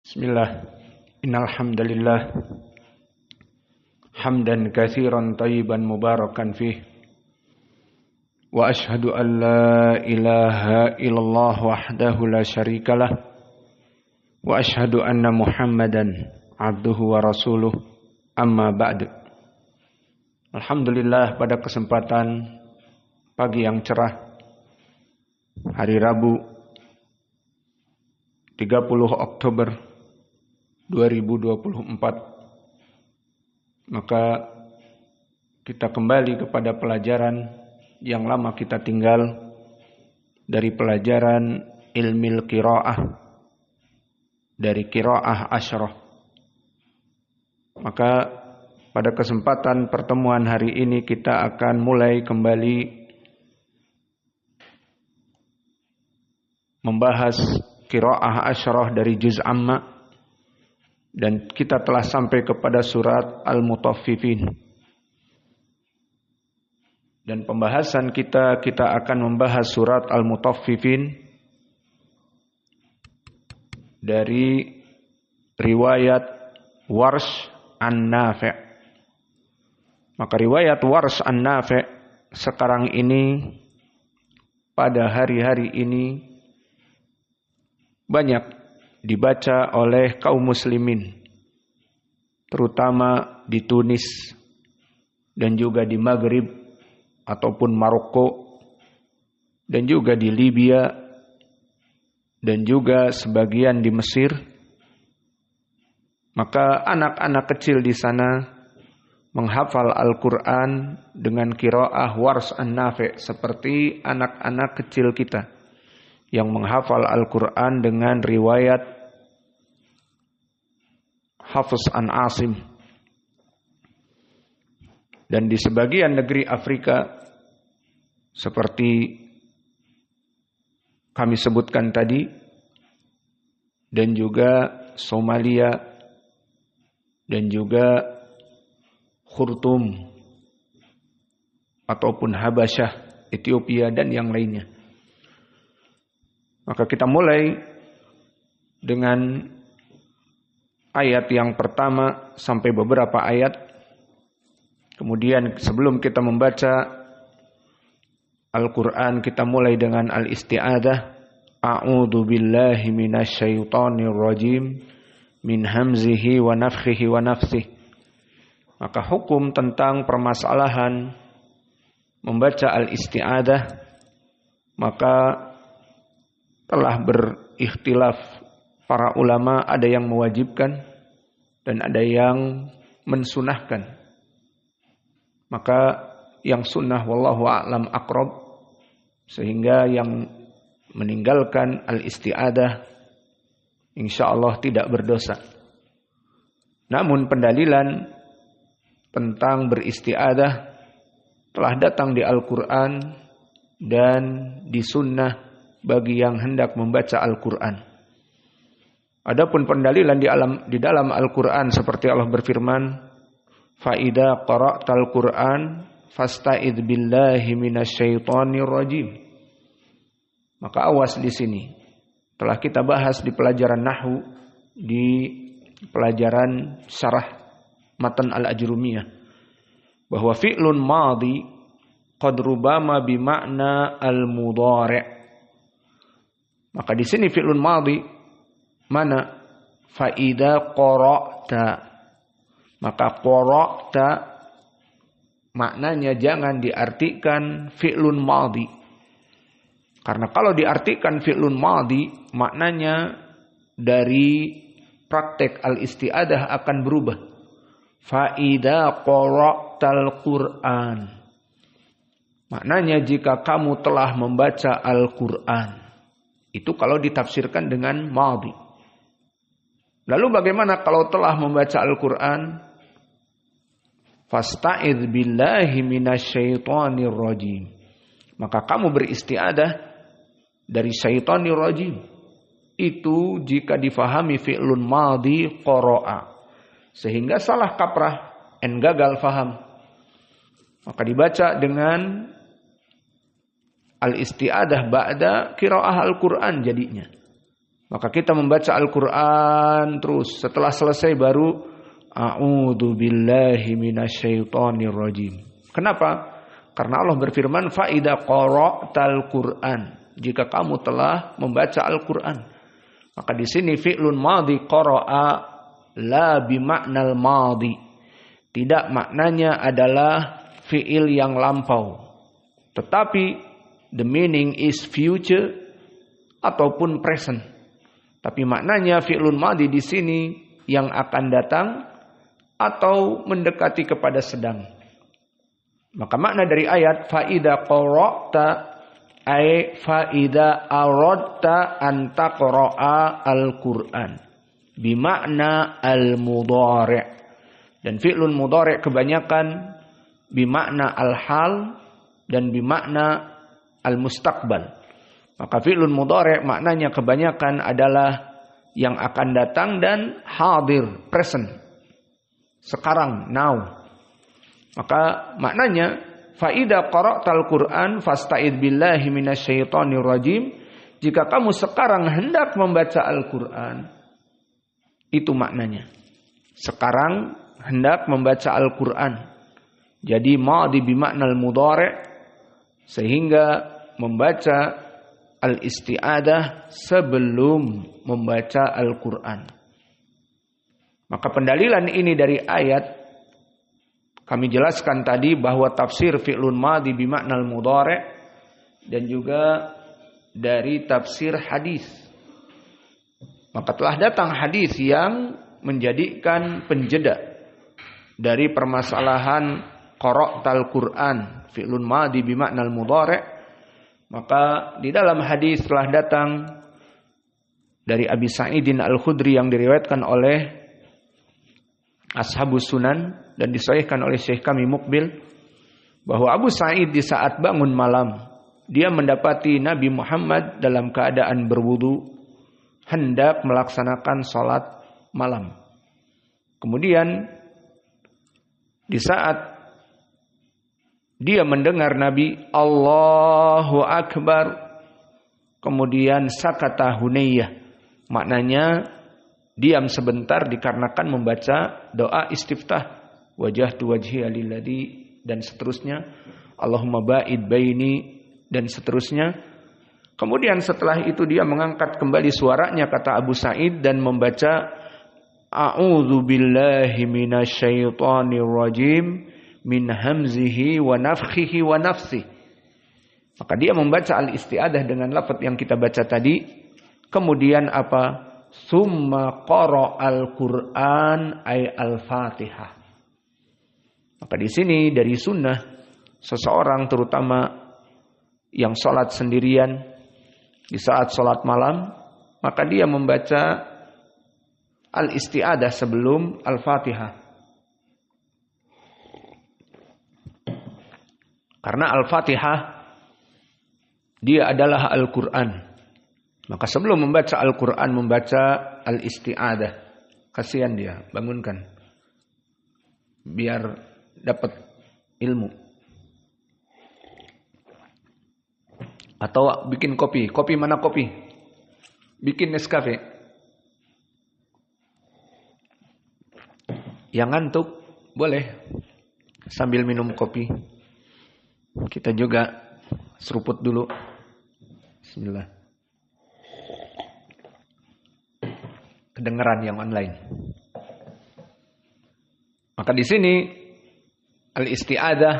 Bismillah. Innal hamdalillah hamdan katsiran thayyiban mubarakan fih. Wa asyhadu an la ilaha illallah wahdahu la syarikalah. Wa asyhadu anna Muhammadan abduhu wa rasuluh. Amma ba'du. Alhamdulillah, pada kesempatan pagi yang cerah hari Rabu 30 Oktober 2024, maka kita kembali kepada pelajaran yang lama kita tinggal dari pelajaran ilmil qiraah, dari qiraah asyrah. Maka pada kesempatan pertemuan hari ini kita akan mulai kembali membahas qiraah asyrah dari juz amma. Dan kita telah sampai kepada surat Al-Mutaffifin. Dan pembahasan kita akan membahas surat Al-Mutaffifin dari riwayat Warsh An-Nafi'. Maka riwayat Warsh An-Nafi' sekarang ini, pada hari-hari ini, banyak dibaca oleh kaum muslimin, terutama di Tunis dan juga di Maghrib ataupun Maroko, dan juga di Libya dan juga sebagian di Mesir. Maka anak-anak kecil di sana menghafal Al-Quran dengan qiraah Warsh An-Nafi' seperti anak-anak kecil kita yang menghafal Al-Quran dengan riwayat Hafs an Asim. Dan di sebagian negeri Afrika seperti kami sebutkan tadi, dan juga Somalia, dan juga Khurtum ataupun Habasyah, Ethiopia, dan yang lainnya. Maka kita mulai dengan ayat yang pertama sampai beberapa ayat. Kemudian sebelum kita membaca Al-Quran, kita mulai dengan al-isti'adah. A'udzu billahi minasyaitonir rajim min hamzihi wa nafthihi wa nafsihi. Maka hukum tentang permasalahan membaca al-isti'adah, maka telah berikhtilaf para ulama, ada yang mewajibkan dan ada yang mensunahkan. Maka yang sunnah wallahu a'lam aqrab, sehingga yang meninggalkan al-isti'adah insyaallah tidak berdosa. Namun pendalilan tentang beristi'adah telah datang di Al-Quran dan di sunnah bagi yang hendak membaca Al-Quran. Adapun pendalilan di dalam Al-Quran seperti Allah berfirman, "Fa'idha qara'tal Qur'an fasta'idz billahi minasyaitonir rajim." Maka awas di sini. Telah kita bahas di pelajaran nahwu, di pelajaran syarah matan Al-Ajrumiyah, bahwa fi'lun madhi qad rubama bimakna al-mudhari'. Maka di sini fi'lun madhi mana? Fa'idha qara'ta. Maka qara'ta maknanya jangan diartikan fi'lun madhi. Karena kalau diartikan fi'lun madhi, maknanya dari praktek al-isti'adah akan berubah. Fa'idha qara'tal Qur'an. Maknanya jika kamu telah membaca Al-Quran. Itu kalau ditafsirkan dengan madhi. Lalu bagaimana kalau telah membaca Al-Quran? Fasta'idz billahi minasyaitonir rajim. Maka kamu beristi'adah dari syaitonir rajim. Itu jika difahami fi'lun madhi qara'a. Sehingga salah kaprah dan gagal faham. Maka dibaca dengan al-isti'adah ba'da qiraah Al-Quran jadinya. Maka kita membaca Al-Quran terus. Setelah selesai baru a'udzu billahi minasyaitonir rajim. Kenapa? Karena Allah berfirman, fa idza qara'tal Qur'an. Jika kamu telah membaca Al-Quran. Maka di sini fi'lun madhi qara'a la bimaknal madhi. Tidak maknanya adalah fi'il yang lampau. Tetapi the meaning is future ataupun present. Tapi maknanya fi'lun madhi di sini yang akan datang atau mendekati kepada sedang. Maka makna dari ayat fa idza qara'ta ay fa idza aradta an taqra'a al-Qur'an bimakna al-mudhari'. Dan fi'lun mudhari' kebanyakan bimakna al-hal dan bimakna al-mustaqbal. Maka fi'lun mudhari' maknanya kebanyakan adalah yang akan datang dan hadir, present. Sekarang, now. Maka maknanya fa idza qara'tal Qur'an fasta'id billahi minasyaitonir rajim. Jika kamu sekarang hendak membaca Al-Qur'an, itu maknanya. Sekarang hendak membaca Al-Qur'an. Jadi madhi bimaknal mudhari' sehingga membaca al-isti'adah sebelum membaca Al-Qur'an. Maka pendalilan ini dari ayat kami jelaskan tadi bahwa tafsir fi'lun madhi bimaknal mudhari' dan juga dari tafsir hadis. Maka telah datang hadis yang menjadikan penjeda dari permasalahan qara'tal Qur'an fi'lun madhi bimaknal mudhari'. Maka di dalam hadis telah datang dari Abi Sa'idin Al-Khudri yang diriwayatkan oleh Ashabus Sunan dan disahihkan oleh Syekh kami Mukbil bahwa Abu Sa'id di saat bangun malam dia mendapati Nabi Muhammad dalam keadaan berwudu hendak melaksanakan salat malam. Kemudian di saat dia mendengar Nabi Allahu Akbar, kemudian sakata hunayyah, maknanya diam sebentar dikarenakan membaca doa istiftah, wajhtu wajhiya lilladzi dan seterusnya, Allahumma ba'id baini dan seterusnya. Kemudian setelah itu dia mengangkat kembali suaranya kata Abu Sa'id dan membaca a'udzu billahi minasyaitonir rajim min hamzihi wa nafthihi wa nafsihi. Maka dia membaca al-isti'adah dengan lafaz yang kita baca tadi. Kemudian apa? Summa qara'al Qur'an ay al-Fatihah. Maka di sini dari sunnah seseorang terutama yang sholat sendirian di saat sholat malam, maka dia membaca al-isti'adah sebelum al-Fatihah. Karena al-Fatihah dia adalah Al-Quran. Maka sebelum membaca Al-Quran, membaca al-isti'adah. Kasihan dia, bangunkan. Biar dapat ilmu. Atau bikin kopi. Kopi mana kopi? Bikin Nescafe. Yang ngantuk, boleh. Sambil minum kopi. Kita juga seruput dulu. Bismillah. Kedengaran yang online. Maka di sini al-isti'adah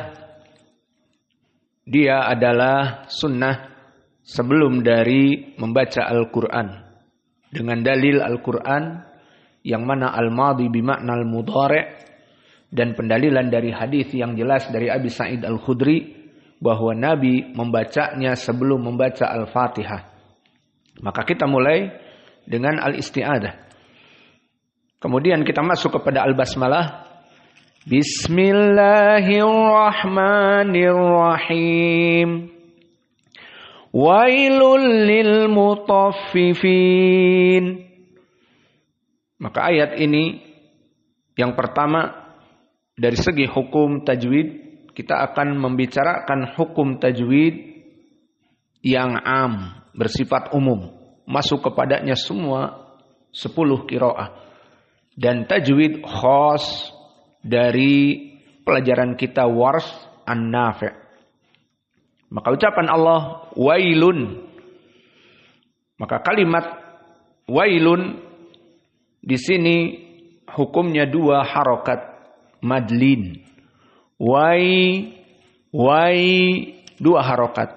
dia adalah sunnah sebelum dari membaca Al-Quran dengan dalil Al-Quran yang mana al-madhi bimakna al-mudhari' dan pendalilan dari hadis yang jelas dari Abi Sa'id Al-Khudri bahwa Nabi membacanya sebelum membaca Al-Fatihah. Maka kita mulai dengan al-isti'adah. Kemudian kita masuk kepada al-basmalah. Bismillahirrahmanirrahim. Wailul lil mutaffifin. Maka ayat ini yang pertama dari segi hukum tajwid, kita akan membicarakan hukum tajwid yang am, bersifat umum. masuk kepadanya semua 10 qiraah. Dan tajwid khas dari pelajaran kita Warsh An-Nafi'. Maka ucapan Allah wailun. Maka kalimat wailun di sini hukumnya 2 harokat madlin. Wai 2 harokat.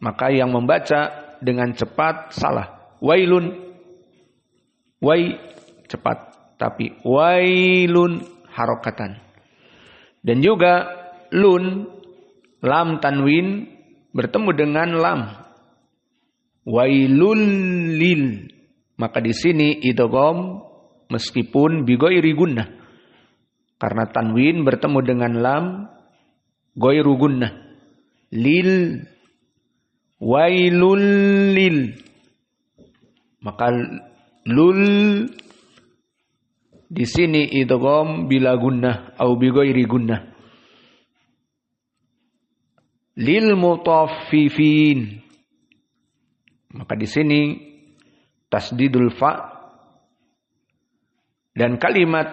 Maka yang membaca dengan cepat salah. Wailun. Wai cepat. Tapi wailun harokatan. Dan juga lun, lam tanwin bertemu dengan lam. Wailul lil. Maka di sini idgham meskipun bi ghairi gunnah. Karena tanwin bertemu dengan lam ghairu gunnah. Lil. Wailul lil. Maka lul di sini idgham bila gunnah atau bi ghairi gunnah. Lil mutaffifin. Maka di sini tasdidul fa dan kalimat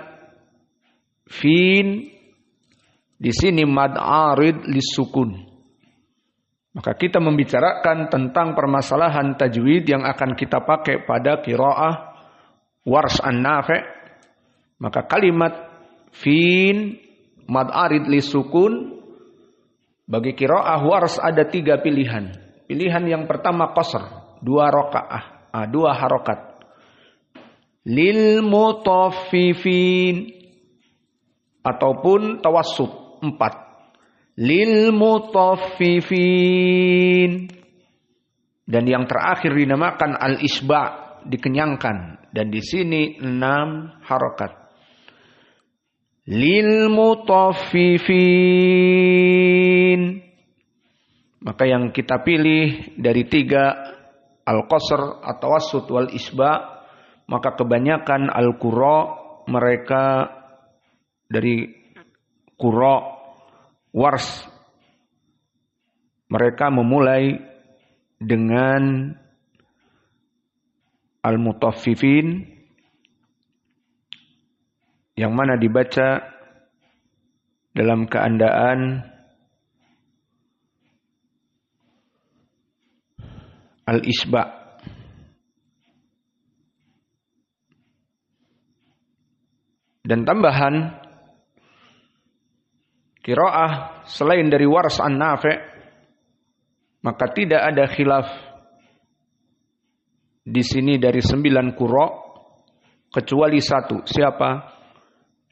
fin di sini mad arid lisukun. Maka kita membicarakan tentang permasalahan tajwid yang akan kita pakai pada qiraah Warsh An-Nafi'. Maka kalimat fin mad arid lisukun bagi qiraah Warsh ada 3 pilihan. Pilihan yang pertama qasr, 2 rakaah, 2 harokat. Lil mutaffifin ataupun tawassut 4. Lil mutaffifin. Dan yang terakhir dinamakan al-isba', dikenyangkan. Dan di sini 6 harokat. Lil mutaffifin. Maka yang kita pilih dari 3 al-qasr, at-tawassut wal isba', maka kebanyakan al-qurra mereka dari qurra Warsh mereka memulai dengan al-mutaffifin yang mana dibaca dalam keadaan al-isba'. Dan tambahan qiraah selain dari Warsh An-Nafi' maka tidak ada khilaf di sini dari 9 qurra kecuali 1. Siapa?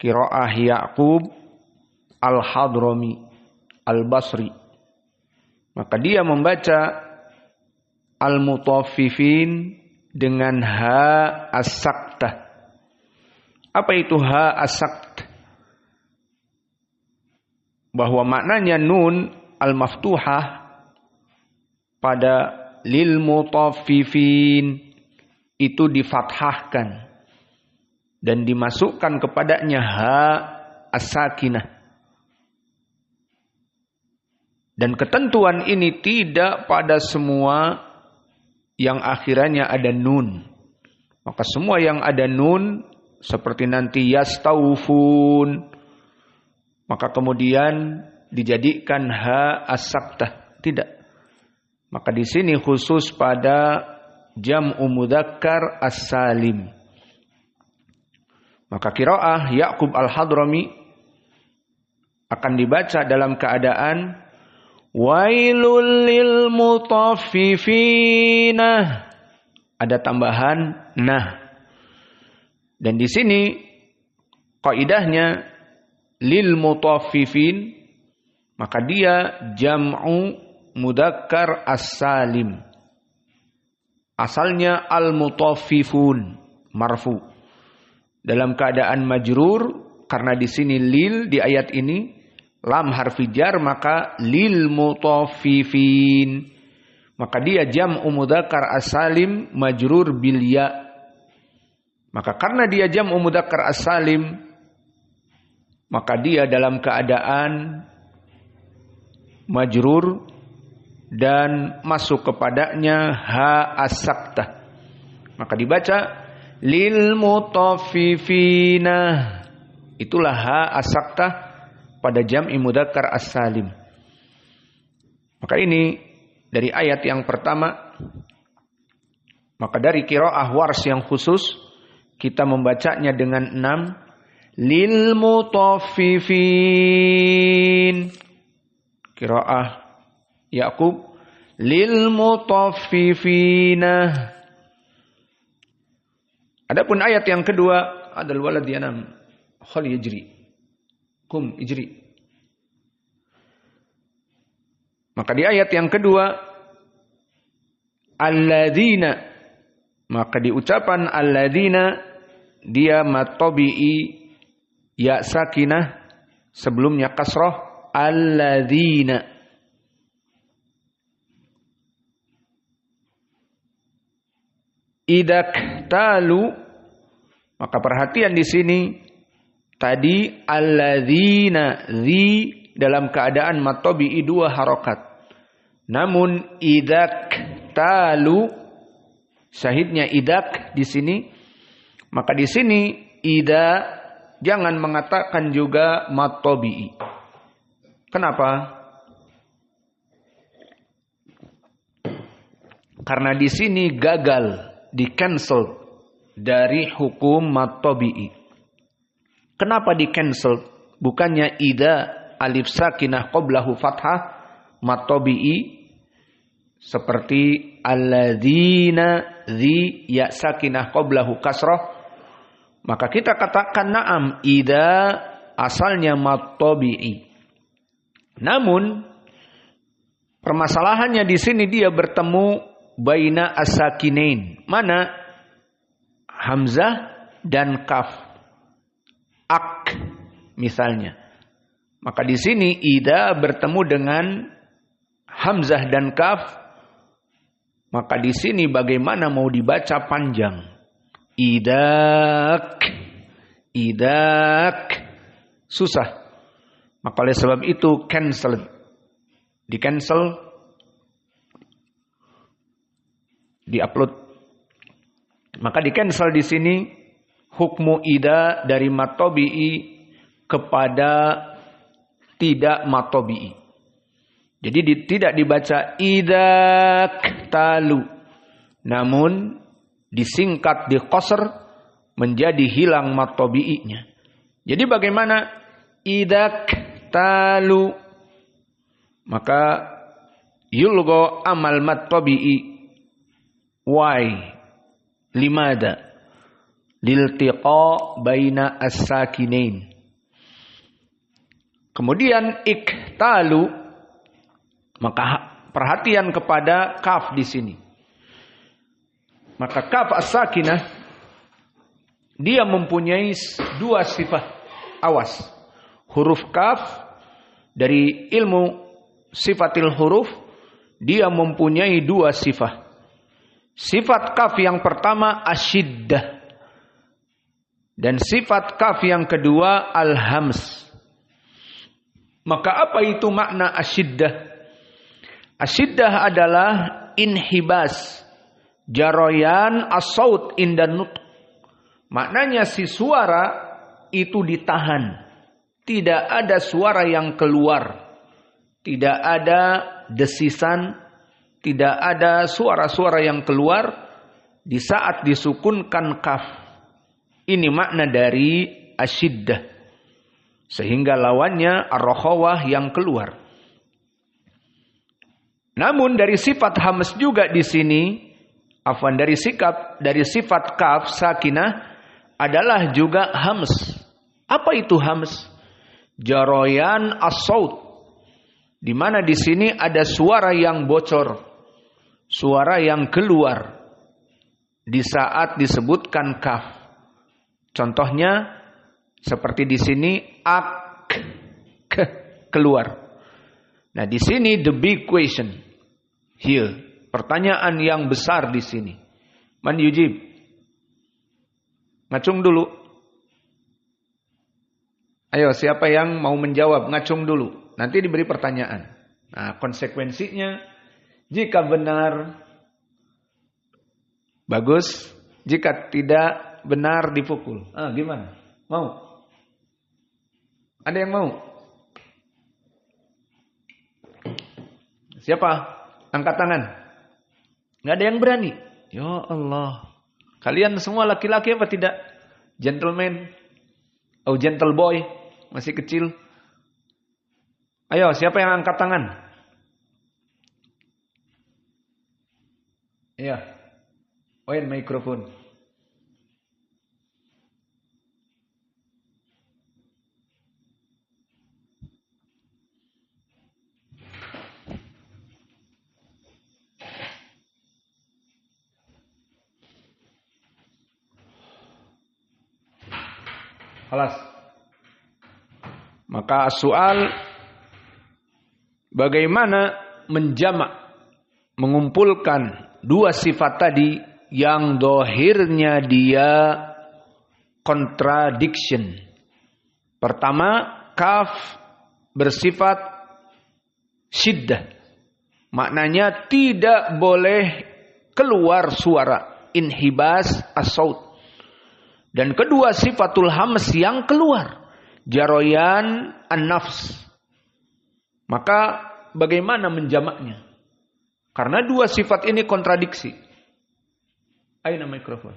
Qiraah Ya'qub Al-Hadrami Al-Basri. Maka dia membaca al-mutaffifin dengan ha as-saktah. Apa itu ha as-saktah? Bahwa maknanya nun al-maftuhah pada lil mutaffifin itu difathahkan dan dimasukkan kepadanya ha as-sakinah. Dan ketentuan ini tidak pada semua yang akhirannya ada nun. Maka semua yang ada nun seperti nanti yastaufun maka kemudian dijadikan ha as-saktah. Tidak. Maka di sini khusus pada jam'u mudzakkar as-salim. Maka qiraah Ya'qub Al-Hadrami akan dibaca dalam keadaan wailul lil mutaffifina. Ada tambahan nah. Dan di sini kaidahnya lil mutaffifin maka dia jam'u mudzakkar as-salim. Asalnya al-mutaffifun marfu. Dalam keadaan majrur karena di sini lil di ayat ini lam harfi jar maka lil mutaffifin. Maka dia jam'u mudzakkar as-salim majrur bil ya. Maka karena dia jam'u mudzakkar as-salim maka dia dalam keadaan majrur dan masuk kepadanya ha as-saktah. Maka dibaca lil mutaffifina. Itulah ha as-saktah pada jam'i mudzakkar as-salim. Maka ini dari ayat yang pertama. Maka dari qiraah Warsh yang khusus kita membacanya dengan 6 lil mutaffifin. Qiraah Yaqub lil mutaffifina. Adapun ayat yang kedua adal walad yanam khal yajri kum ijri. Maka di ayat yang kedua alladzina, maka di ucapan alladzina dia mad tabi'i ya sakinah sebelumnya kasrah alladzina. Idak talu, maka perhatian di sini tadi alladzina zi dalam keadaan mad tabi'i 2 harokat. Namun idak talu syahidnya idak di sini, maka di sini ida jangan mengatakan juga mad tabi'i. Kenapa? Karena di sini gagal, di cancel dari hukum mad tabi'i. Kenapa di cancel? Bukannya ida alif sakinah qablahu fathah mad tabi'i seperti alladzina dzi ya sakinah qablahu kasrah. Maka kita katakan na'am ida asalnya mad tabi'i. Namun permasalahannya di sini dia bertemu baina as-sakinain. Mana? Hamzah dan kaf. Ak misalnya. Maka di sini ida bertemu dengan hamzah dan kaf. Maka di sini bagaimana mau dibaca panjang? Idak. Susah. Maka oleh sebab itu cancel. Di cancel. Di-upload. Maka di cancel di sini hukmu ida dari mad tabi'i kepada tidak mad tabi'i. Jadi tidak dibaca idak talu. Namun disingkat di qasr menjadi hilang mad tabi'inya. Jadi bagaimana idak talu? Maka yulgo amal mad tabi'i. Why? Limada? Liltiqa baina as-sakinain. Kemudian iktalu, maka perhatian kepada kaf di sini. Maka kaf as-sakinah dia mempunyai 2 sifat. Awas. Huruf kaf dari ilmu sifatil huruf dia mempunyai 2 sifat. Sifat kaf yang pertama asyiddah. Dan sifat kaf yang kedua al-hams. Maka apa itu makna asyiddah? Asyiddah adalah inhibas. Jaroyan as-saut indan nutq. Maknanya si suara itu ditahan. Tidak ada suara yang keluar. Tidak ada desisan. Tidak ada suara-suara yang keluar di saat disukunkan kaf. Ini makna dari asyiddah. Sehingga lawannya ar-rakhawah yang keluar. Namun dari sifat hams juga di sini, dari sifat kaf sakinah adalah juga hams. Apa itu hams? Jaroyan as-saut. Di mana di sini ada suara yang bocor. Suara yang keluar di saat disebutkan kaf. Contohnya seperti di sini ak keluar. Nah, di sini the big question here. Pertanyaan yang besar di sini. Man yujib? Ngacung dulu. Ayo, siapa yang mau menjawab? Ngacung dulu. Nanti diberi pertanyaan. Nah, konsekuensinya jika benar bagus, Jika tidak benar dipukul. Gimana? Mau? Ada yang mau? Siapa? Angkat tangan. Nggak ada yang berani. Ya Allah. Kalian semua laki-laki apa tidak? Gentleman? Oh, gentle boy? Masih kecil? Ayo, siapa yang angkat tangan? Iya. Oin mikrofon. Halas. Maka soal bagaimana menjamak, mengumpulkan dua sifat tadi yang dohirnya dia contradiction. Pertama, kaf bersifat syiddah. Maknanya tidak boleh keluar suara, inhibas as-saut. Dan kedua, sifatul hams yang keluar, jaroyan an-nafs. Maka bagaimana menjamaknya? Karena dua sifat ini kontradiksi. Ayo mikrofon.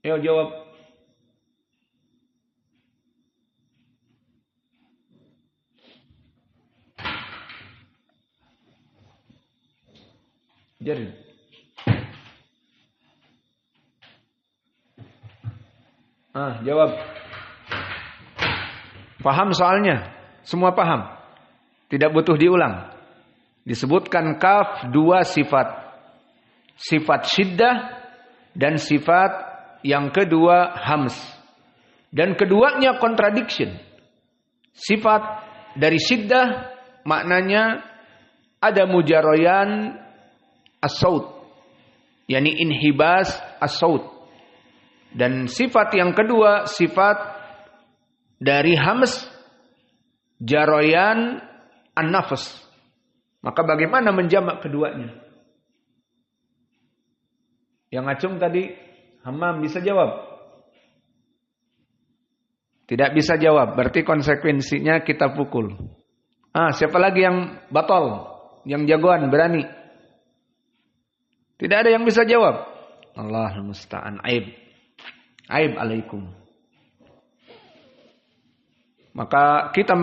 Ayo jawab. Jadi. Jawab. Paham soalnya? Semua paham? Tidak butuh diulang. Disebutkan kaf dua sifat. Sifat syiddah dan sifat yang kedua hams. Dan keduanya contradiction. Sifat dari syiddah maknanya ada mujaroyan as-saut. Yani inhibas as-saut. Dan sifat yang kedua, sifat dari hams, jaroyan an-nafs. Maka bagaimana menjamak keduanya? Yang acung tadi, Hammam bisa jawab? Tidak bisa jawab, berarti konsekuensinya kita pukul. Siapa lagi yang batol? Yang jagoan, berani? Tidak ada yang bisa jawab. Allahul musta'an, aib alaikum. Maka kita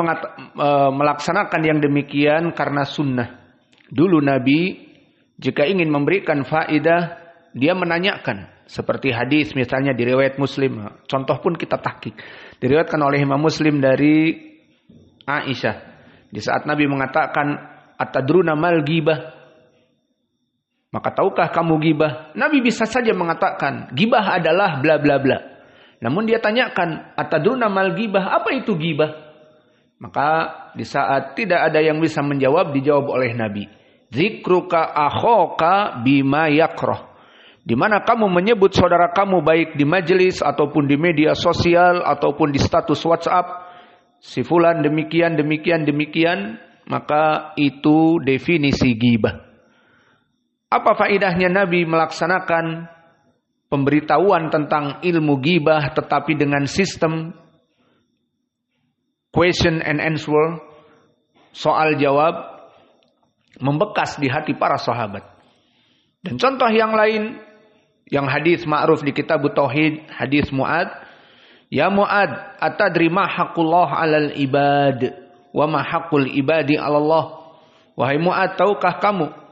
melaksanakan yang demikian karena sunnah. Dulu Nabi jika ingin memberikan faidah, dia menanyakan. Seperti hadis misalnya di riwayat Muslim. Contoh pun kita tahqiq. Diriwayatkan oleh Imam Muslim dari Aisyah. Di saat Nabi mengatakan, atadruna mal ghibah? Maka tahukah kamu gibah? Nabi bisa saja mengatakan, gibah adalah bla bla bla. Namun dia tanyakan, atadruna mal gibah? Apa itu gibah? Maka di saat tidak ada yang bisa menjawab, dijawab oleh Nabi. Zikruka akhoka bima yakrah. Di mana kamu menyebut saudara kamu baik di majelis ataupun di media sosial ataupun di status WhatsApp. Si fulan demikian, demikian, demikian. Maka itu definisi gibah. Apa faedahnya Nabi melaksanakan pemberitahuan tentang ilmu ghibah tetapi dengan sistem question and answer, soal jawab, membekas di hati para sahabat. Dan contoh yang lain, yang hadis ma'ruf di kitab Tauhid, hadis Mu'ad, ya Mu'ad, atadri ma haqqullah 'alal ibad wa ma haqqul ibadi 'alallah. Wahai Mu'ad, tahukah kamu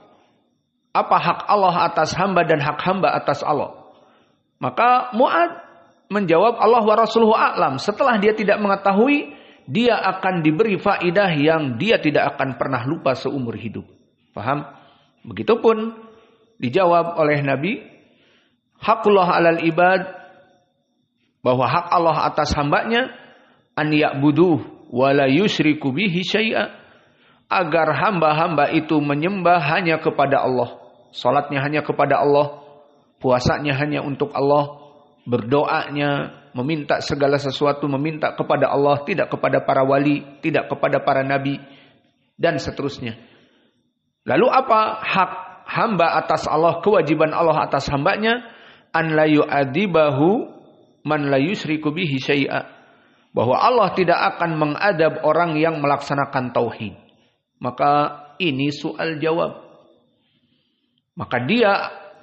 apa hak Allah atas hamba dan hak hamba atas Allah? Maka Mu'ad menjawab, Allah wa rasuluhu a'lam. Setelah dia tidak mengetahui, dia akan diberi faidah yang dia tidak akan pernah lupa seumur hidup. Paham? Begitupun dijawab oleh Nabi, haqqullah 'alal ibad, bahwa hak Allah atas hambanya, an ya'buduh wa la yusyriku bihi syai'a, agar hamba-hamba itu menyembah hanya kepada Allah. Salatnya hanya kepada Allah, puasanya hanya untuk Allah, berdoanya, meminta segala sesuatu, meminta kepada Allah, tidak kepada para wali, tidak kepada para nabi, dan seterusnya. Lalu apa hak hamba atas Allah, kewajiban Allah atas hambanya, an la yu'adzibahu man la yusyriku bihi syai'a. Bahwa Allah tidak akan mengadab orang yang melaksanakan tauhid. Maka ini soal jawab. Maka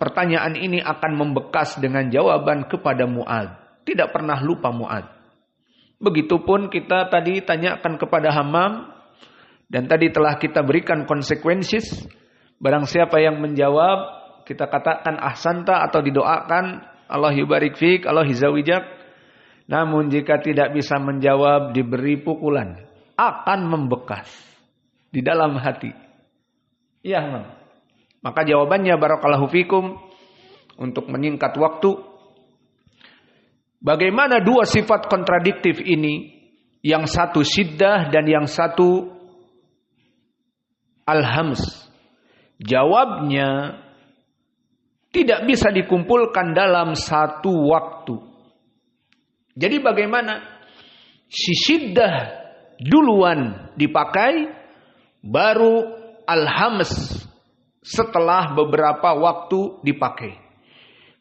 pertanyaan ini akan membekas dengan jawaban kepada Mu'adz. Tidak pernah lupa Mu'adz. Begitupun kita tadi tanyakan kepada Hammam. Dan tadi telah kita berikan konsekuensi. Barang siapa yang menjawab, kita katakan ahsanta atau didoakan, Allah yubarik fik, Allah hizawijak. Namun jika tidak bisa menjawab, diberi pukulan. Akan membekas di dalam hati. Iya, Hammam. Maka jawabannya barakallahu fikum, untuk menyingkat waktu. Bagaimana dua sifat kontradiktif ini? Yang satu syiddah dan yang satu al-hams. Jawabnya tidak bisa dikumpulkan dalam satu waktu. Jadi bagaimana? Si syiddah duluan dipakai, baru al-hams setelah beberapa waktu dipakai.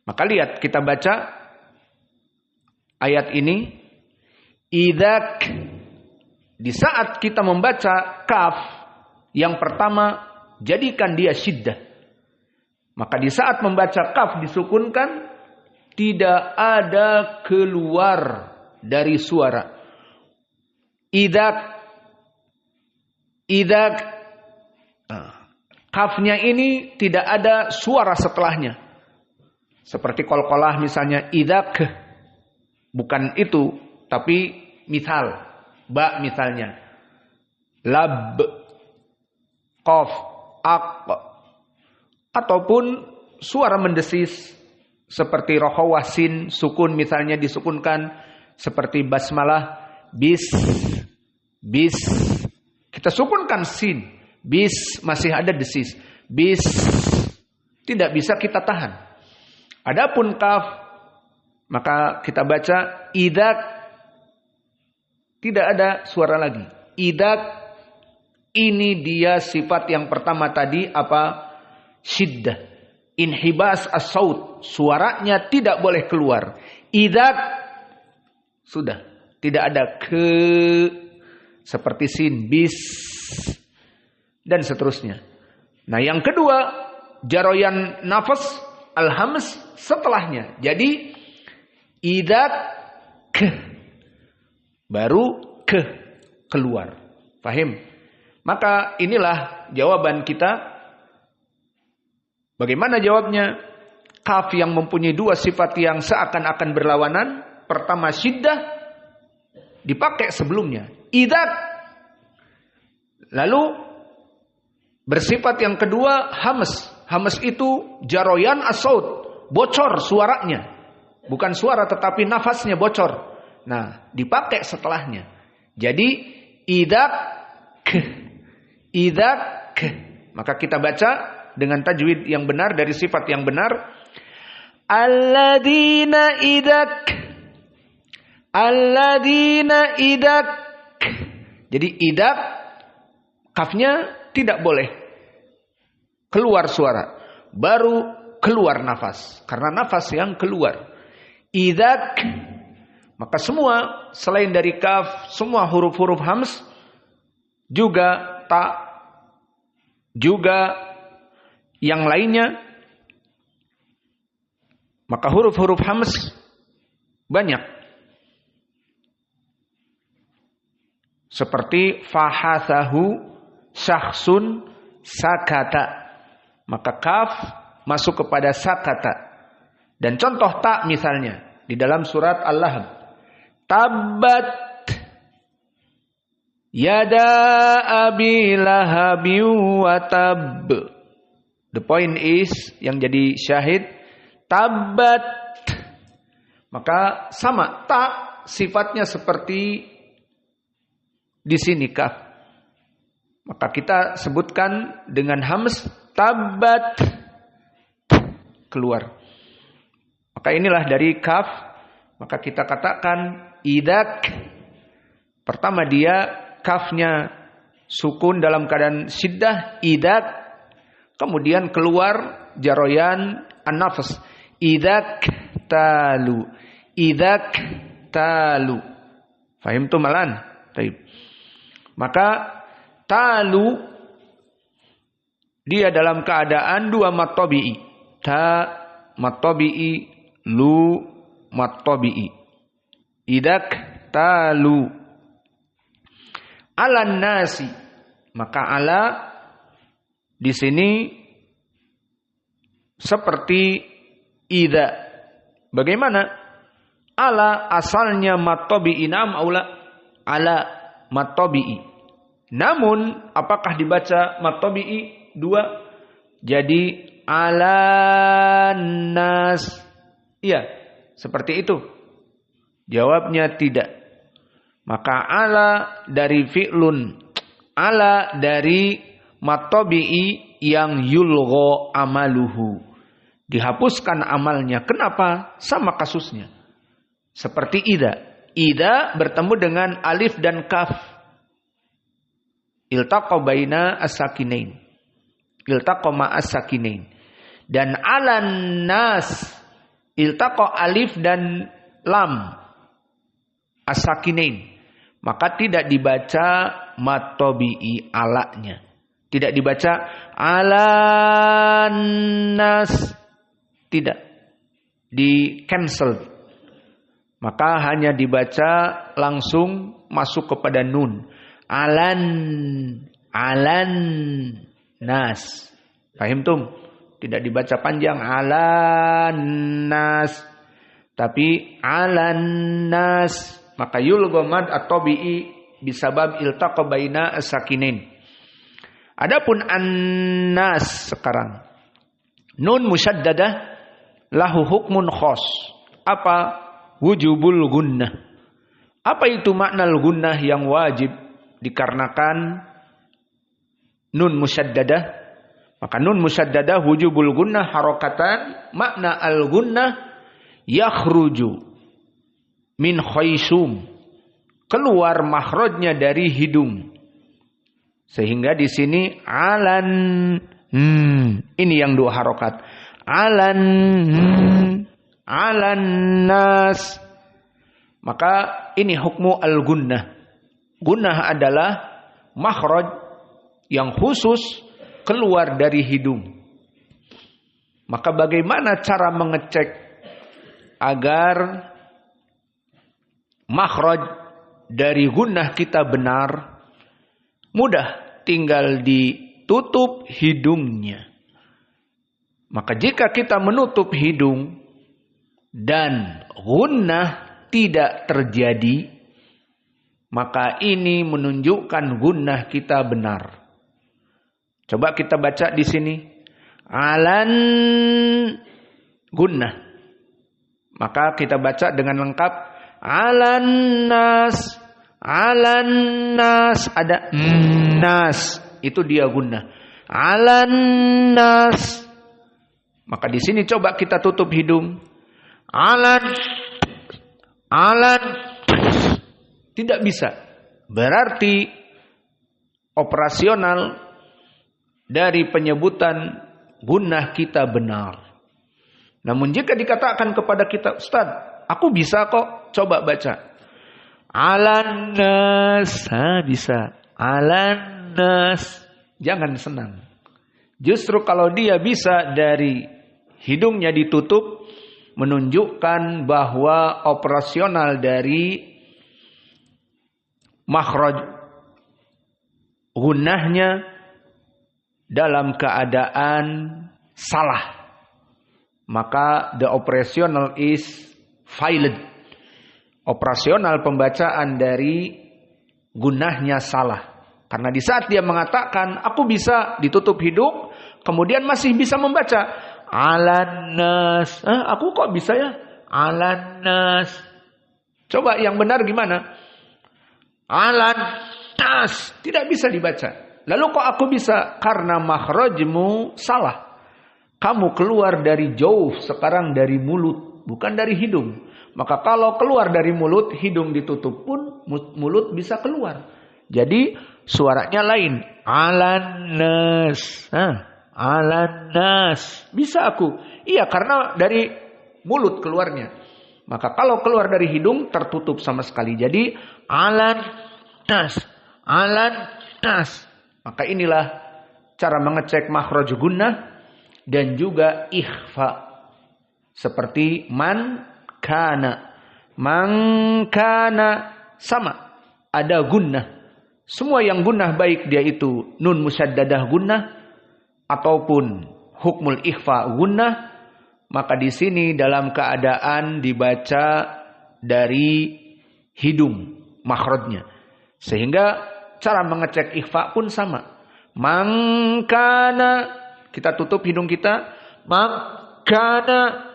Maka lihat, kita baca ayat ini. Idzak, di saat kita membaca kaf yang pertama, jadikan dia syiddah. Maka di saat membaca kaf disukunkan, tidak ada keluar dari suara. Idzak. Kafnya ini tidak ada suara setelahnya. Seperti qalqalah misalnya idzak. Bukan itu, tapi misal ba misalnya. Lab, qaf, aq. Ataupun suara mendesis seperti rokhawah sin, sukun misalnya disukunkan, seperti basmalah, bis. Kita sukunkan sin, bis masih ada desis, bis tidak bisa kita tahan. Adapun kaf, maka kita baca idzak, tidak ada suara lagi. Idzak, ini dia sifat yang pertama tadi apa? Syiddah. Inhibas as-saut, suaranya tidak boleh keluar. Idzak, sudah tidak ada ke, seperti sin, bis, dan seterusnya. Nah, yang kedua, jaroyan nafas al-hams setelahnya. Jadi idzak ke, baru ke keluar. Paham? Maka inilah jawaban kita. Bagaimana jawabnya? Kaf yang mempunyai dua sifat yang seakan-akan berlawanan. Pertama syiddah, dipakai sebelumnya. Idzak. Lalu bersifat yang kedua hams. Hams itu jaroyan as-saut, bocor suaranya. Bukan suara tetapi nafasnya bocor. Nah, dipakai setelahnya. Jadi idzak. Maka kita baca dengan tajwid yang benar dari sifat yang benar. Alladzina idak. Jadi idak, kafnya tidak boleh keluar suara, baru keluar nafas, karena nafas yang keluar. Idak, maka semua selain dari kaf, semua huruf-huruf hams, juga ta, juga yang lainnya, maka huruf-huruf hams banyak. Seperti fahathahu syakhsun sakata. Maka kaf masuk kepada sakata. Dan contoh ta misalnya di dalam surat Al-Lahab. Tabbat yada abi lahabi wa tab. The point is, yang jadi syahid, tabbat. Maka sama, ta sifatnya seperti di sini kaf. Maka kita sebutkan dengan hams, tabbat, keluar. Maka inilah dari kaf. Maka kita katakan idzak. Pertama dia kafnya sukun dalam keadaan syiddah, idzak. kemudian keluar jaroyan an-nafas. Idzak talu. Idzak talu. Fahimtum malan? Baik. Maka talu dia dalam keadaan dua mat tabi'i. Ta mat tabi'i, lu mat tabi'i. Idzak talu. Alan nasi. Maka ala di sini seperti idza. Bagaimana? Ala asalnya mat tabi'i, nam aula ala mat tabi'i. Namun apakah dibaca mat tabi'i dua? Jadi ala nas. Iya, seperti itu. Jawabnya tidak. Maka ala dari fi'lun, ala dari mat tabi'i yang yulgho amaluhu. Dihapuskan amalnya. Kenapa? Sama kasusnya. Seperti idza. Idza bertemu dengan alif dan kaf. Iltaqa baina as-sakinain. Iltaqa ma as-sakinain. Dan alan nas. Iltaqa alif dan lam. As-sakinain. Maka tidak dibaca mat tabi'i alanya. Tidak dibaca alan nas. Tidak. Di cancel. Maka hanya dibaca langsung masuk kepada nun. Alan nas. Fahimtum? Tidak dibaca panjang alan nas. Tapi alan nas. Maka yulgho mad at-tabi'i bisabab iltaqa baina as-sakinain. Adapun an-nas sekarang. Nun musyaddadah lahu hukmun khos. Apa? Wujubul gunnah. Apa itu makna gunnah yang wajib dikarenakan nun musyaddadah? Maka nun musyaddadah wujubul gunnah harokatan. Makna al-gunnah yakhruju min khaysum. Keluar makhrajnya dari hidung. Sehingga di sini alan. Ini yang dua harokat. Alan nas. Maka ini hukmu al-gunnah. Gunnah adalah makhraj yang khusus keluar dari hidung. Maka bagaimana cara mengecek agar makhraj dari gunnah kita benar? Mudah, tinggal ditutup hidungnya. Maka jika kita menutup hidung dan gunnah tidak terjadi, maka ini menunjukkan gunnah kita benar. Coba kita baca di sini. Alan gunnah. Maka kita baca dengan lengkap. Alan nas. Alan nas. Ada nas. Itu dia gunnah. Alan nas. Maka di sini coba kita tutup hidung. Alan. Tidak bisa. Berarti operasional dari penyebutan gunnah kita benar. Namun jika dikatakan kepada kita, Ustaz, aku bisa kok, coba baca. Alan nas. Bisa. Alan nas. Jangan senang. Justru kalau dia bisa dari hidungnya ditutup, menunjukkan bahwa operasional dari makhraj gunnahnya dalam keadaan salah. Maka the operational is valid. Operasional pembacaan dari gunnahnya salah. Karena di saat dia mengatakan, aku bisa ditutup hidung, kemudian masih bisa membaca. Alan nas. Aku kok bisa ya? Alan nas. Coba yang benar gimana? Alan nas. Tidak bisa dibaca. Lalu kok aku bisa? Karena makhrajmu salah. Kamu keluar dari jauh, sekarang dari mulut, bukan dari hidung. Maka kalau keluar dari mulut, hidung ditutup pun mulut bisa keluar. Jadi suaranya lain. Alan nas. 'alan nas. Bisa aku. Iya, karena dari mulut keluarnya. Maka kalau keluar dari hidung tertutup sama sekali. Jadi 'alan nas. 'Alan nas. Maka inilah cara mengecek makhraj gunnah dan juga ikhfa. Seperti man kana. Man kana sama. Ada gunnah. Semua yang gunnah baik dia itu nun musyaddadah gunnah ataupun hukmul ikhfa gunnah, maka di sini dalam keadaan dibaca dari hidung makhrajnya. Sehingga cara mengecek ikhfa pun sama. Mangkana, kita tutup hidung kita. Mangkana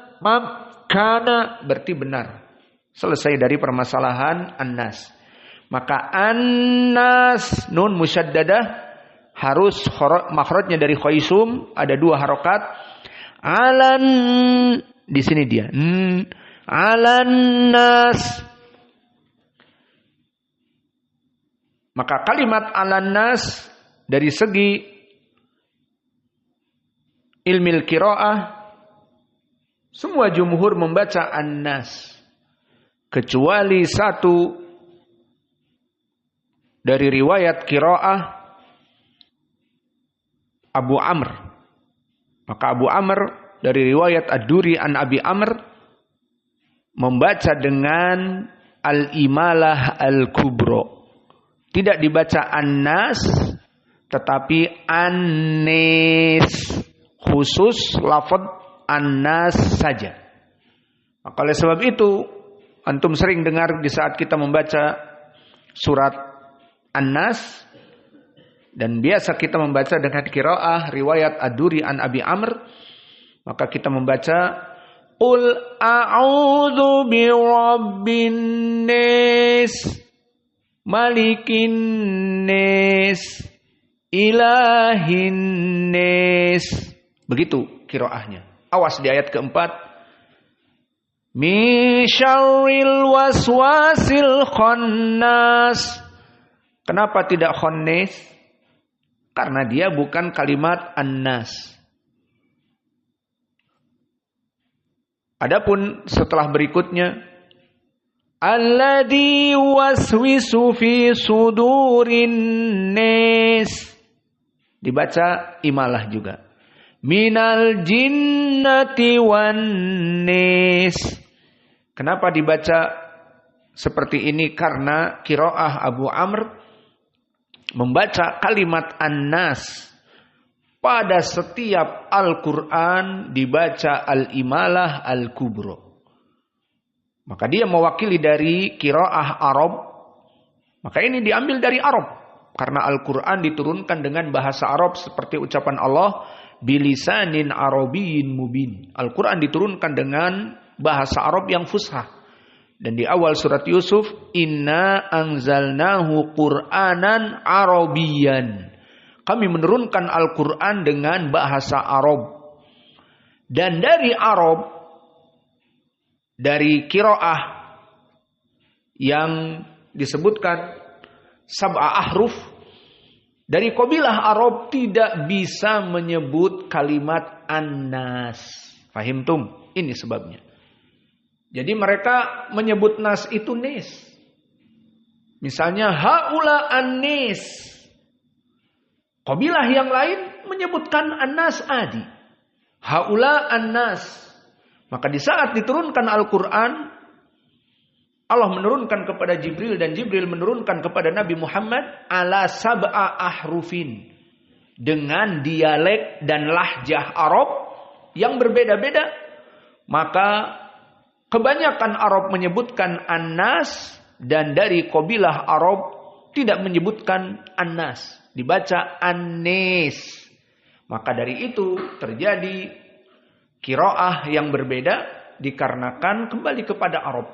berarti benar. Selesai dari permasalahan annas. Maka annas nun musyaddadah harus makhrajnya dari khaisum ada 2 harokat. Alan di sini dia. Alan nas. Maka kalimat alan nas dari segi ilmil qiraah semua jumhur membaca annas kecuali satu dari riwayat qiraah Abu Amr. Maka Abu Amr dari riwayat Ad-Duri an Abi Amr membaca dengan al-imalah al-kubro. Tidak dibaca an-nas tetapi an-nis. Khusus lafaz an-nas saja. Maka oleh sebab itu antum sering dengar di saat kita membaca surat An-Nas dan biasa kita membaca dengan qiraah riwayat Ad-Duri an Abi Amr, maka kita membaca Qul a'udzu birabbin nas malikin nas ilahin nas. Begitu qiraahnya. Awas di ayat keempat. Min syarril waswasil khannas. Kenapa tidak khannas? Karena dia bukan kalimat annas. Adapun setelah berikutnya alladzi waswisu fi sudurin nas dibaca imalah juga. Minal jinnati wan nas. Kenapa dibaca seperti ini? Karena qiraah Abu Amr membaca kalimat an-nas pada setiap Al-Quran dibaca al-imalah al-kubro. Maka dia mewakili dari qiraah Arab. Maka ini diambil dari Arab. Karena Al-Quran diturunkan dengan bahasa Arab seperti ucapan Allah bilisanin arabiyyin mubin. Al-Quran diturunkan dengan bahasa Arab yang fushah. Dan di awal surat Yusuf, inna anzalnahu Qur'anan Arabiyan. Kami menurunkan Al-Quran dengan bahasa Arab. Dan dari Arab, dari qiraah yang disebutkan sab'a ahruf, dari qabilah Arab tidak bisa menyebut kalimat an-nas. Fahimtum? Ini sebabnya. Jadi mereka menyebut nas itu nis. Misalnya haula an-nis. Qabilah yang lain menyebutkan an-nas adi. Haula an-nas. Maka di saat diturunkan Al-Quran, Allah menurunkan kepada Jibril dan Jibril menurunkan kepada Nabi Muhammad ala sab'a ahrufin. Dengan dialek dan lahjah Arab yang berbeda-beda. Maka kebanyakan Arab menyebutkan an-nas dan dari qabilah Arab tidak menyebutkan an-nas, dibaca an-nis. Maka dari itu terjadi qiraah yang berbeda dikarenakan kembali kepada Arab.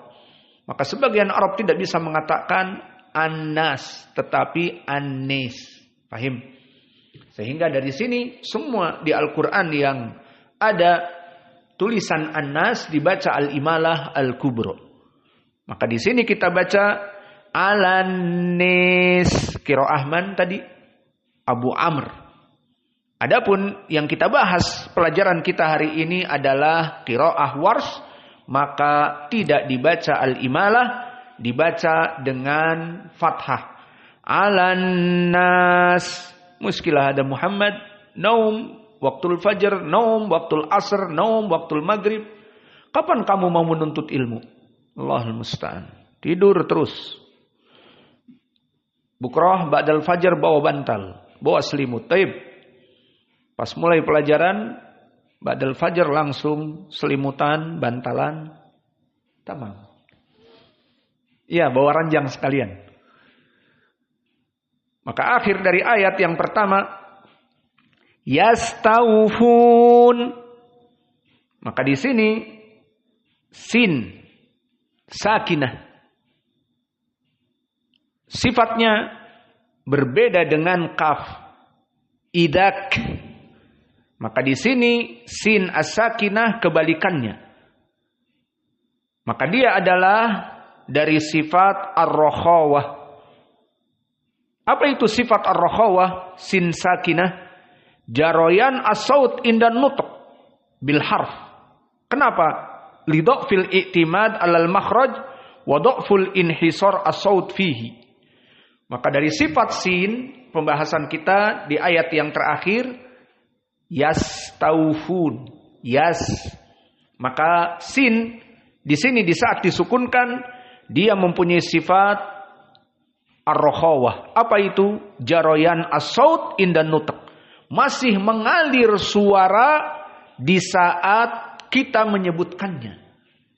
Maka sebagian Arab tidak bisa mengatakan an-nas tetapi an-nis. Paham? Sehingga dari sini semua di Al-Qur'an yang ada tulisan an-nas dibaca al-imalah al-kubro. Maka di sini kita baca alan-nis. Qiraah man tadi? Abu Amr. Adapun yang kita bahas pelajaran kita hari ini adalah qiraah warsh, maka tidak dibaca al-imalah, dibaca dengan fathah. Alan nas muskilah ada Muhammad naum waktul fajr, naum waktul asr, naum waktul maghrib. Kapan kamu mau menuntut ilmu? Allahul musta'an. Tidur terus. Bukrah ba'dal fajar bawa bantal, bawa selimut. Taib. Pas mulai pelajaran ba'dal fajar langsung selimutan, bantalan. Tamam. Iya, bawa ranjang sekalian. Maka akhir dari ayat yang pertama, yastawfun. Maka di sini sin sakinah. Sifatnya berbeda dengan kaf idak. Maka di sini sin as-sakinah kebalikannya. Maka dia adalah dari sifat ar-rakhawah. Apa itu sifat ar-rakhawah? Sin sakinah, jaroyan as-saut indan nutq bil harf. Kenapa? Lidhafil i'timad 'alal makhraj wa dhaful inhisar as-saut fihi. Maka dari sifat sin, pembahasan kita di ayat yang terakhir, yastaufun, maka sin di sini di saat disukunkan dia mempunyai sifat ar-rakhawah. Apa itu? Jaroyan as-saut indan nutq. Masih mengalir suara di saat kita menyebutkannya.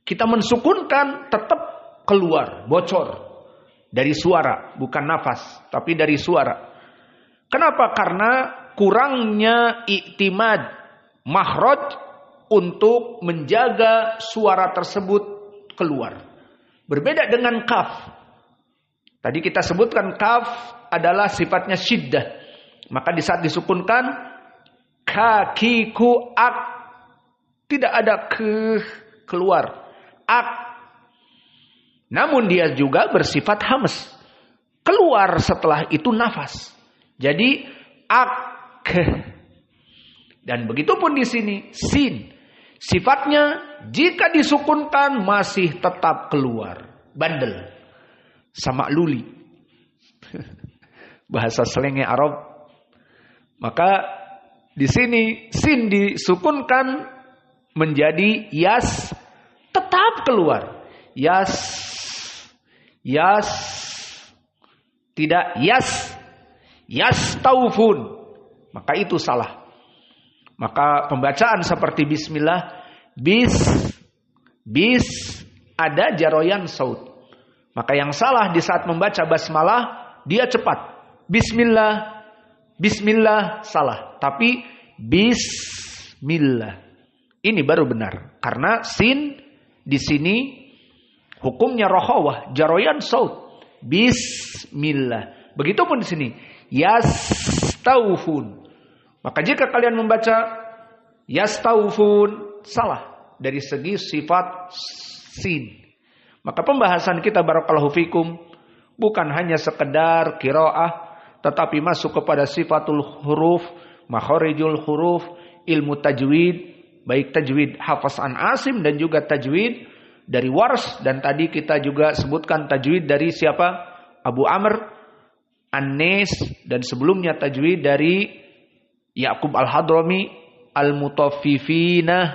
Kita mensukunkan tetap keluar, bocor dari suara, bukan nafas, tapi dari suara. Kenapa? Karena kurangnya iktimad makhraj untuk menjaga suara tersebut keluar. Berbeda dengan kaf. Tadi kita sebutkan kaf adalah sifatnya syiddah. Maka di saat disukunkan kakiku ak, tidak ada keluar. Ak. Namun dia juga bersifat hams. Keluar setelah itu nafas. Jadi ak. Dan begitu pun di sini sin. Sifatnya jika disukunkan masih tetap keluar. Bandel. Sama luli. Bahasa selenge Arab. Maka di sini sin disukunkan menjadi yas, tetap keluar. Yas. Tidak yas. Yas taufun. Maka itu salah. Maka pembacaan seperti bismillah, bis ada jaroyan saut. Maka yang salah di saat membaca basmalah, dia cepat. Bismillah salah. Tapi bismillah. Ini baru benar. Karena sin di sini hukumnya rakhawah, jaroyan saut. Bismillah. Begitupun di sini. Yastaufun. Maka jika kalian membaca yastaufun, salah dari segi sifat sin. Maka pembahasan kita barakallahu fikum bukan hanya sekedar qiraah, tetapi masuk kepada sifatul huruf, makharijul huruf, ilmu tajwid, baik tajwid Hafs an Asim dan juga tajwid dari Wars, dan tadi kita juga sebutkan tajwid dari siapa? Abu Amr An-Nes, dan sebelumnya tajwid dari Ya'qub Al-Hadrami Al-Mutaffifina.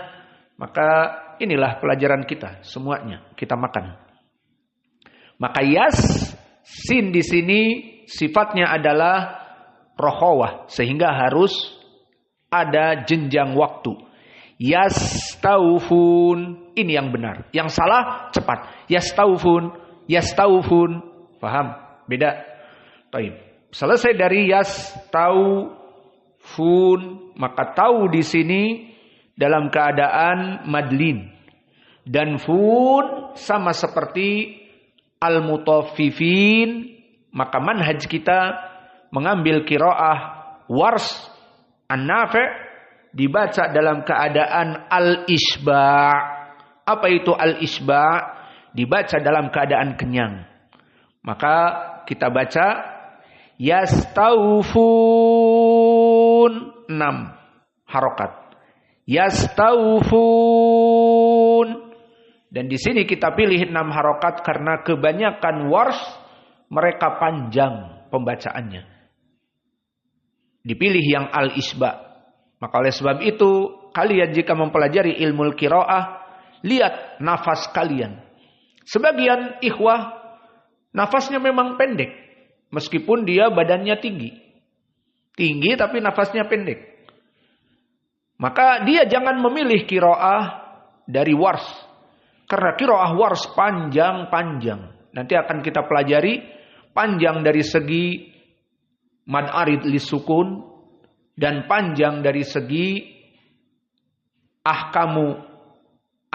Maka inilah pelajaran kita semuanya, kita makan. Maka yas sin di sini sifatnya adalah rakhawah, sehingga harus ada jenjang waktu. Yastaufun, ini yang benar. Yang salah cepat. Yastaufun. Paham? Beda. Baik. Selesai dari yastaufun, maka tahu di sini dalam keadaan madlin, dan fun sama seperti al-mutaffifin. Maka manhaj kita mengambil qiraah Wars An-Nafi' dibaca dalam keadaan al-isba'. Apa itu al-isba'? Dibaca dalam keadaan kenyang. Maka kita baca yastaufun. 6 harokat. Yastawfun. Dan di sini kita pilih 6 harokat karena kebanyakan warsh mereka panjang pembacaannya. Dipilih yang al-isba. Maka oleh sebab itu, kalian jika mempelajari ilmu qiraah, lihat nafas kalian. Sebagian ikhwah, nafasnya memang pendek. Meskipun dia badannya tinggi. Tinggi tapi nafasnya pendek. Maka dia jangan memilih qiraah dari wars. Karena qiraah wars panjang-panjang. Nanti akan kita pelajari panjang dari segi mad arid lisukun. Dan panjang dari segi ahkamu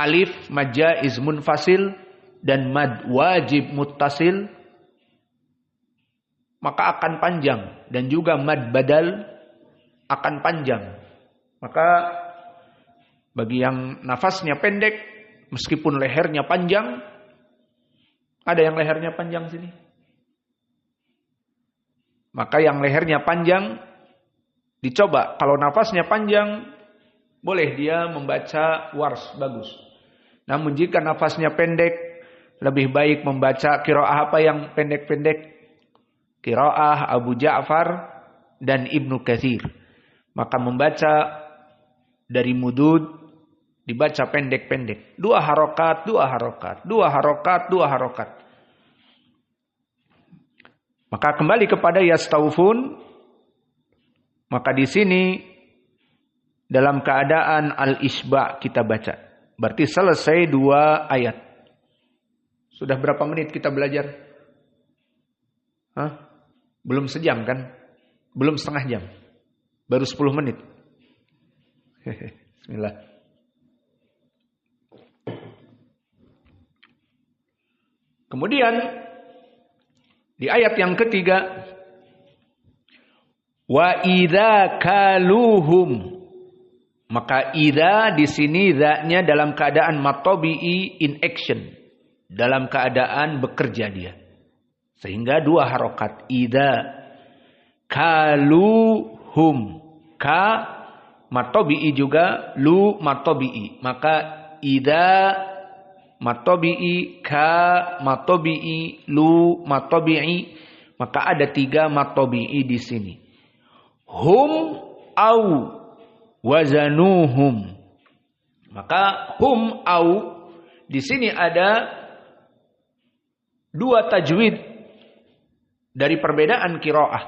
alif, mad jaiz munfasil, dan mad wajib muttasil. Maka akan panjang. Dan juga mad badal akan panjang. Maka bagi yang nafasnya pendek, meskipun lehernya panjang, ada yang lehernya panjang sini? Maka yang lehernya panjang, dicoba, kalau nafasnya panjang, boleh dia membaca wars, bagus. Namun jika nafasnya pendek, lebih baik membaca qiraah apa yang pendek-pendek? Qiraah Abu Ja'far dan Ibnu Katsir. Maka membaca dari mudud, dibaca pendek-pendek. 2 harokat, 2 harokat, 2 harokat, 2 harokat. Maka kembali kepada yastawfun. Maka di sini dalam keadaan al-isba kita baca. Berarti selesai 2 ayat. Sudah berapa menit kita belajar? Belum sejam kan? Belum setengah jam. Baru 10 menit. Bismillah. Kemudian di ayat yang ketiga, wa idza kaluhum. Maka idza di sini za-nya dalam keadaan matabi'i in action. Dalam keadaan bekerja dia. Sehingga 2 harokat. Idza kaluhum. Ka matabi'i juga, lu matabi'i. Maka idza matabi'i, ka matabi'i, lu matabi'i. Maka ada 3 matabi'i di sini. Hum au wazanuhum. Maka hum au di sini ada 2 tajwid dari perbedaan qiraah.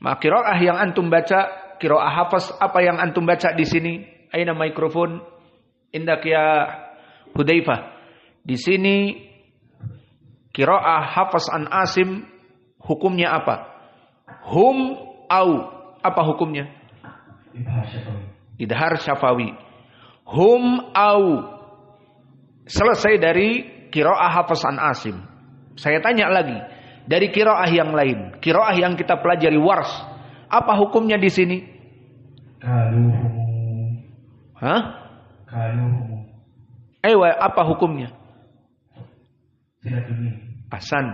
Maka qiraah yang antum baca, qiraah hafaz, apa yang antum baca di sini? Aina mikrofon? Indak ya Hudzaifah. Di sini qiraah hafaz an Asim hukumnya apa? Hum au. Apa hukumnya? Idhar syafawi. Hum au. Selesai dari qiraah hafaz an Asim. Saya tanya lagi, dari qiraah yang lain, qiraah yang kita pelajari wars, apa hukumnya di sini? Kaluhum. Kaluhum. Apa hukumnya? Silatul mim. Ahsan.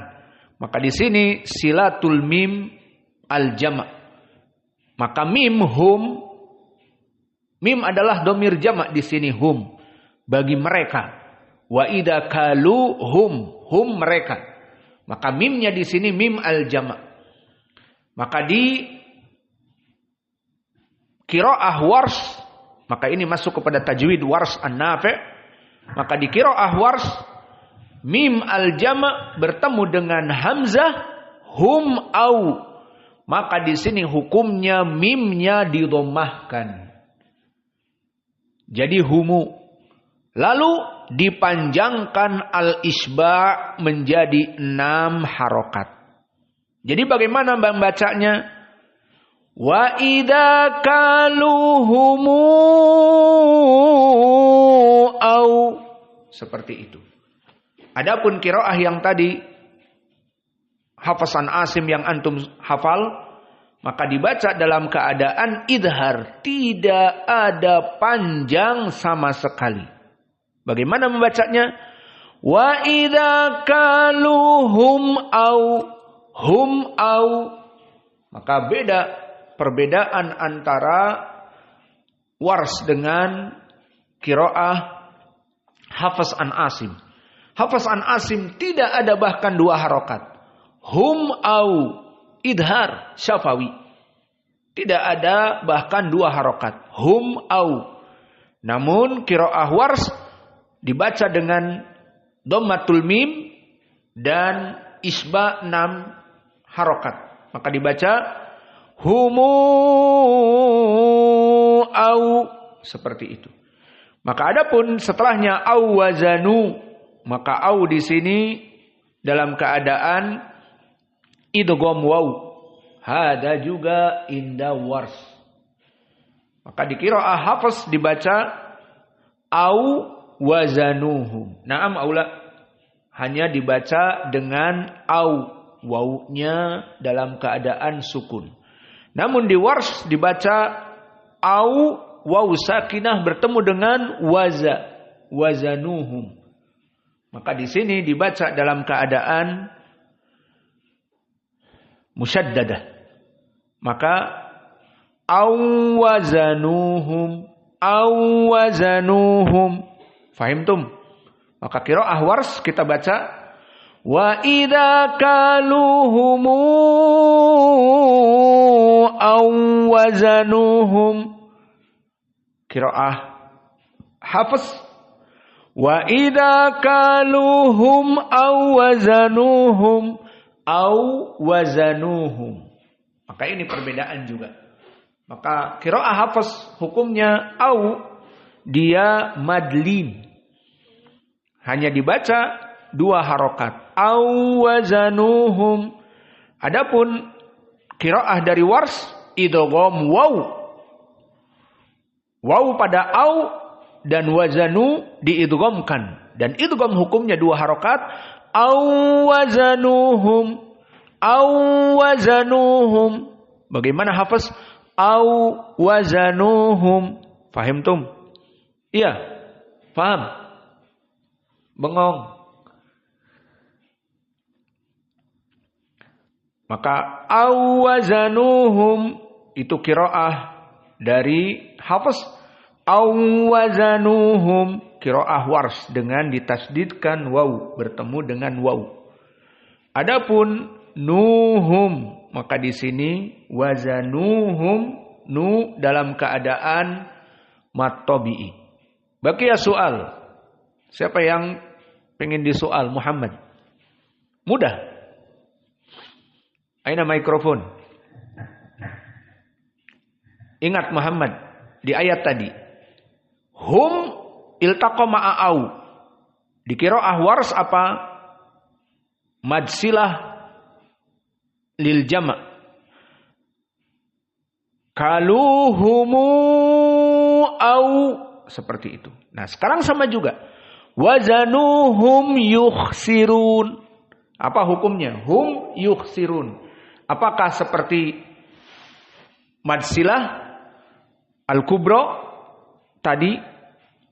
Maka di sini silatul mim al jama'. Maka mim hum, mim adalah domir jamak di sini hum bagi mereka. Wa idza kalu hum mereka. Maka mimnya di sini mim al jamak. Maka di qiraah wars, maka ini masuk kepada tajwid wars an-Nafi'. Maka di qiraah wars mim al jamak bertemu dengan hamzah hum au. Maka di sini hukumnya mimnya didommahkan. Jadi humu. Lalu dipanjangkan al-isba' menjadi 6 harokat. Jadi bagaimana membacanya? Wa idza kaluhumu au. Seperti itu. Adapun qiraah yang tadi hafazan Asim yang antum hafal, maka dibaca dalam keadaan idhar, tidak ada panjang sama sekali. Bagaimana membacanya? Wa idza kaluhum au hum au. Maka beda perbedaan antara Wars dengan qiraah Hafs an Asim. Hafs an Asim tidak ada bahkan 2 harokat. Hum au idhar syafawi. Tidak ada bahkan 2 harokat. Hum au. Namun qiraah Wars dibaca dengan dhammatul mim dan isba 6 harokat. Maka dibaca humu au seperti itu. Maka adapun setelahnya au wazanu, maka au di sini dalam keadaan idgham waw. Hada juga inda Wars. Maka di qiraah Hafs dibaca au wazanuhum. Naam aula hanya dibaca dengan au, wawunya dalam keadaan sukun. Namun di Wars dibaca au waw sakinah bertemu dengan wazanuhum. Maka di sini dibaca dalam keadaan musyaddadah. Maka au wazanuhum. Fahimtum? Maka qiraah Wars kita baca wa idza kaluhumu au wazanuhum. Qiraah Hafs wa idza kaluhum au wazanuhum. Maka ini perbedaan juga. Maka qiraah Hafs hukumnya au, dia madlin. Hanya dibaca 2 harokat. Au wazanuhum. Adapun qiraah dari Wars idgham waw. Waw pada au dan wazanu diidghamkan. Dan idgham hukumnya 2 harokat. Au wazanuhum. Bagaimana Hafs? Au wazanuhum. Fahimtum? Iya. Faham? Bengong. Maka au wazanuhum itu qiraah dari Hafs. Au wazanuhum qiraah Wars dengan ditasdidkan waw, bertemu dengan waw. Adapun nuhum, maka di sini wazanuhum, nu dalam keadaan mat tabi'i. Baqiya soal. Siapa yang pengen disoal? Muhammad. Mudah. Aina mikrofon. Ingat Muhammad di ayat tadi. Hum iltaqa ma'au. Di qiraah Wars apa? Madsilah lil jama'. Kaluhumu au, seperti itu. Nah, sekarang sama juga. Wazanuhum yukhsirun. Apa hukumnya? Hum yukhsirun. Apakah seperti madsilah al-kubra tadi?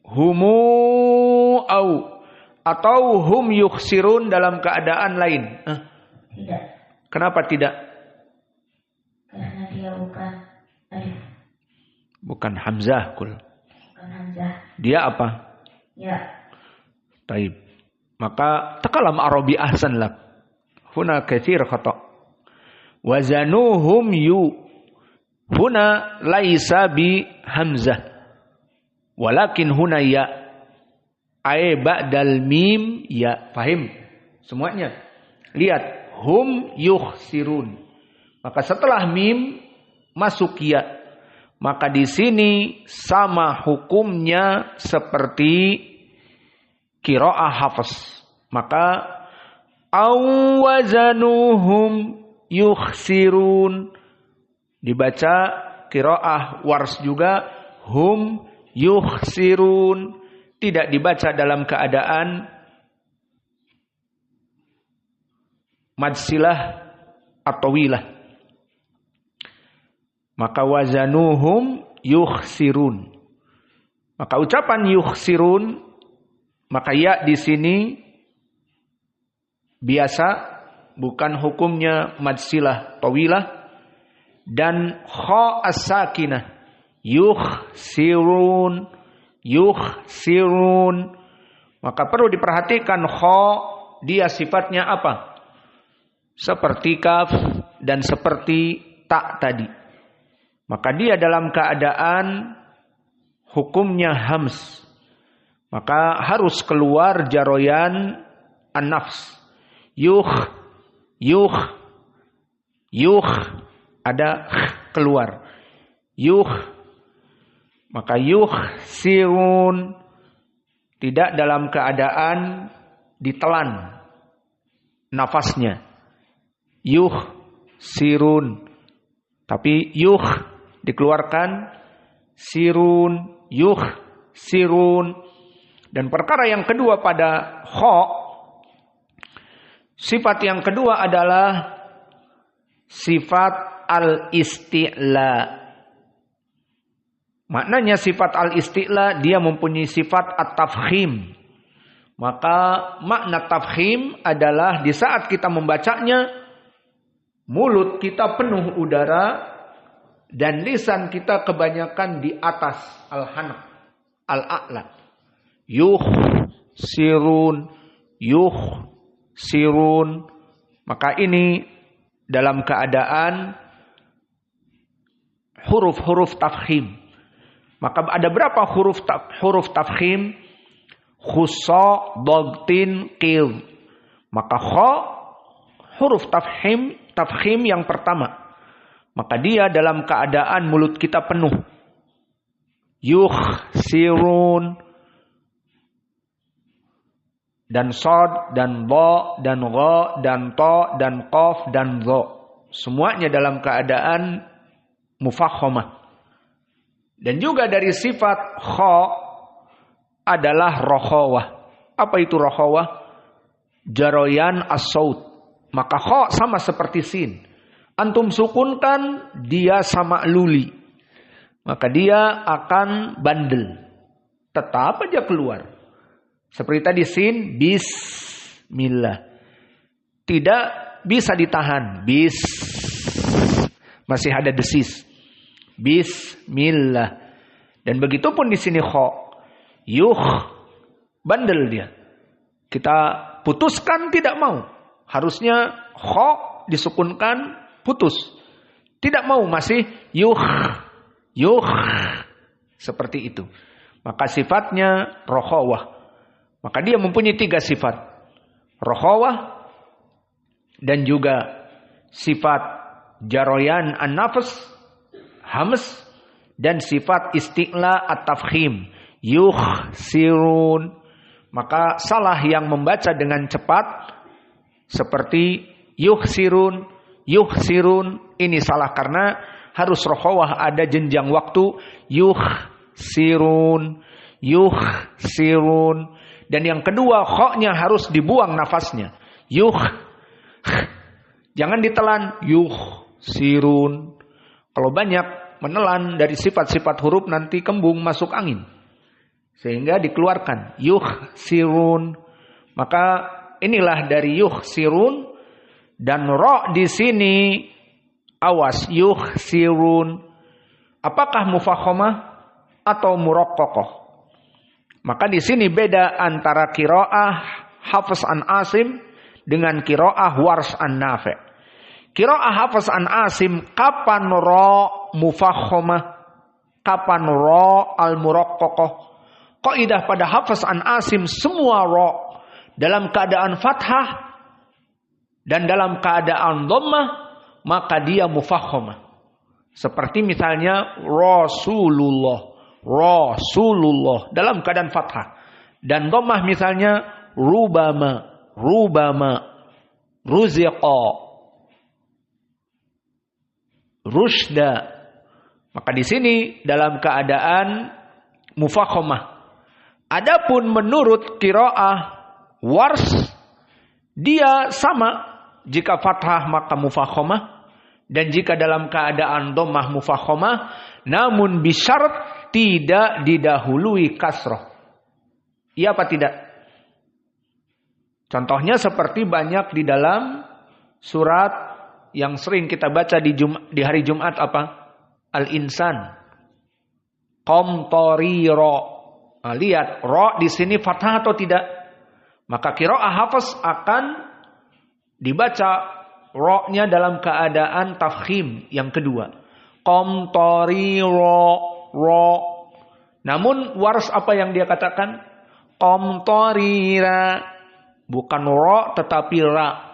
Humu au. Atau hum yukhsirun dalam keadaan lain? Tidak. Kenapa tidak? Karena dia bukan alif. Bukan hamzah kul. Bukan hamzah. Dia apa? Ya. Taib. Maka takalam Arabi ahsan lak. Huna katsir khata. Wazanuhum yu. Huna laisa bi hamzah. Walakin huna ya. Ai ba'dal mim ya. Fahim? Semuanya. Lihat. Hum yukhsirun. Maka setelah mim masuk ya. Maka di sini sama hukumnya seperti qiraah Hafs. Maka awazanuhum yukhsirun. Dibaca qiraah Wars juga hum yukhsirun. Tidak dibaca dalam keadaan madsilah atau wilah. Maka wazanuhum yukhsirun. Maka ucapan yukhsirun, maka ya di sini biasa, bukan hukumnya madsilah tawilah. dan kha as-sakinah. Yukhsirun, yukhsirun. Maka perlu diperhatikan kha dia sifatnya apa? Seperti kaf dan seperti ta tadi. Maka dia dalam keadaan hukumnya hams. Maka harus keluar jaroyan an-nafs. Yuh, ada keluar. Maka sirun tidak dalam keadaan ditelan nafasnya. Sirun. Tapi dikeluarkan. Sirun, sirun. Dan perkara yang kedua pada kha, sifat yang kedua adalah sifat al-isti'la. Maknanya sifat al-isti'la dia mempunyai sifat at-tafkhim. Maka makna tafkhim adalah di saat kita membacanya mulut kita penuh udara dan lisan kita kebanyakan di atas al-hanaq, al-a'la. Sirun. Maka ini dalam keadaan huruf-huruf tafkhim. Maka ada berapa huruf tafkhim? Khussa, dagtin, qil. Maka kha huruf tafkhim yang pertama. Maka dia dalam keadaan mulut kita penuh. Yukhsirun. Dan sod, dan ba, dan gha, dan ta, dan qaf, dan dha. Semuanya dalam keadaan mufakhamah. Dan juga dari sifat kha adalah rokhawah. Apa itu rokhawah? Jaroyan as-saut. Maka kha sama seperti sin. Antum sukunkan, dia sama luli. Maka dia akan bandel. Tetap aja keluar. Seperti tadi sin, bismillah. Tidak bisa ditahan. Masih ada desis. Bismillah. Dan begitu pun di sini kha. Bandel dia. Kita putuskan tidak mau. Harusnya kha disukunkan, putus. Tidak mau, masih seperti itu. Maka sifatnya rokhawah. Maka dia mempunyai 3 sifat. Rokhawah. Dan juga sifat jaroyan an-nafs, hams. Dan sifat isti'la at-tafkhim. Yukhsirun. Maka salah yang membaca dengan cepat. Seperti yukhsirun. Ini salah karena harus rokhawah, ada jenjang waktu. Yukhsirun. Dan yang kedua, kha-nya harus dibuang nafasnya. Jangan ditelan. Yukhsirun. Kalau banyak menelan dari sifat-sifat huruf nanti kembung masuk angin. Sehingga dikeluarkan. Yukhsirun. Maka inilah dari yukhsirun. Dan ra di sini awas, yukhsirun. Apakah mufakhamah atau muraqqaqah? Maka di sini beda antara qiraah Hafs an Asim dengan qiraah Warsh an Nafi'. Qiraah Hafs an Asim, kapan ra mufakhamah, kapan ra al muraqqaqah? Kaidah pada Hafs an Asim semua ra dalam keadaan fathah dan dalam keadaan dhammah, maka dia mufakhamah. Seperti misalnya Rasulullah dalam keadaan fathah. Dan dhammah misalnya rubama, ruziqa, rusyda. Maka di sini dalam keadaan mufakhamah. Adapun menurut qiraah Warsh, dia sama. Jika fathah maka mufakhamah, dan jika dalam keadaan dhammah mufakhamah, namun bisyarat tidak didahului kasrah. Iya apa tidak? Contohnya seperti banyak di dalam surat yang sering kita baca di hari Jumat apa? Al-insan. Qamtarira. Nah, lihat ro di sini fathah atau tidak? Maka qiraah hafaz akan dibaca ro-nya dalam keadaan tafkhim yang kedua. Qamtarira ro. Namun Wars apa yang dia katakan? Qamtarira. Bukan ro tetapi ra.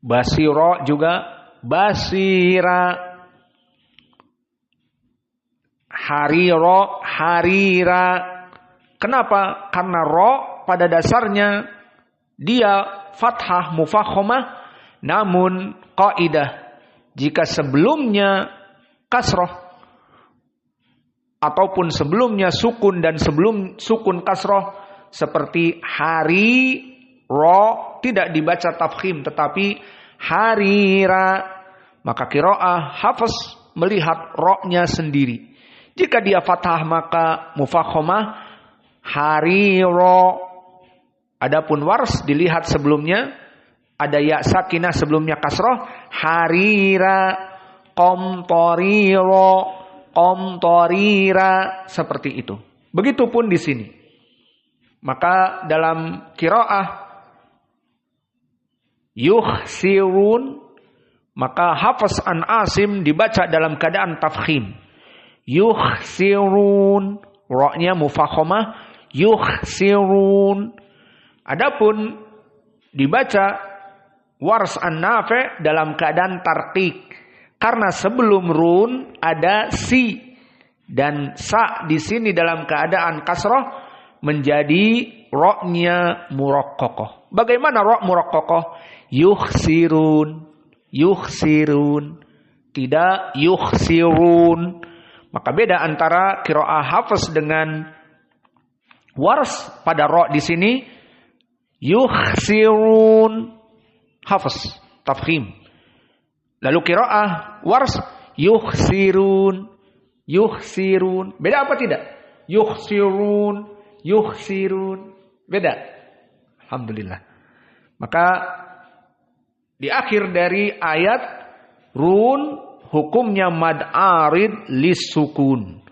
Basiro juga basira. Hariro harira. Kenapa? Karena ro pada dasarnya dia fathah mufakhomah, namun kaidah jika sebelumnya kasroh ataupun sebelumnya sukun dan sebelum sukun kasroh seperti hari ro tidak dibaca tafkhim tetapi harira, maka qiraah hafaz melihat ro-nya sendiri. Jika dia fathah maka mufakhomah hariro. Adapun Wars dilihat sebelumnya ada ya sakinah sebelumnya kasroh harira qamtarira qamtarira seperti itu. Begitupun di sini. Maka dalam qiraah yukhsirun maka hafaz an Asim dibaca dalam keadaan tafkhim. Yukhsirun ro-nya mufakhomah yukhsirun. Adapun dibaca Wars an Nafi dalam keadaan tarqiq karena sebelum run ada si dan sa di sini dalam keadaan kasroh menjadi ro-nya muraqqaqah. Bagaimana ro muraqqaqah? Yukhsirun, yukhsirun, tidak yukhsirun. Maka beda antara qiraah hafaz dengan Wars pada ro di sini yukhsirun hafaz tafkhim. Lalu qiraah Wars yukhsirun yukhsirun. Beda apa tidak? Yukhsirun yukhsirun. Beda. Alhamdulillah. Maka di akhir dari ayat run hukumnya mad arid lisukun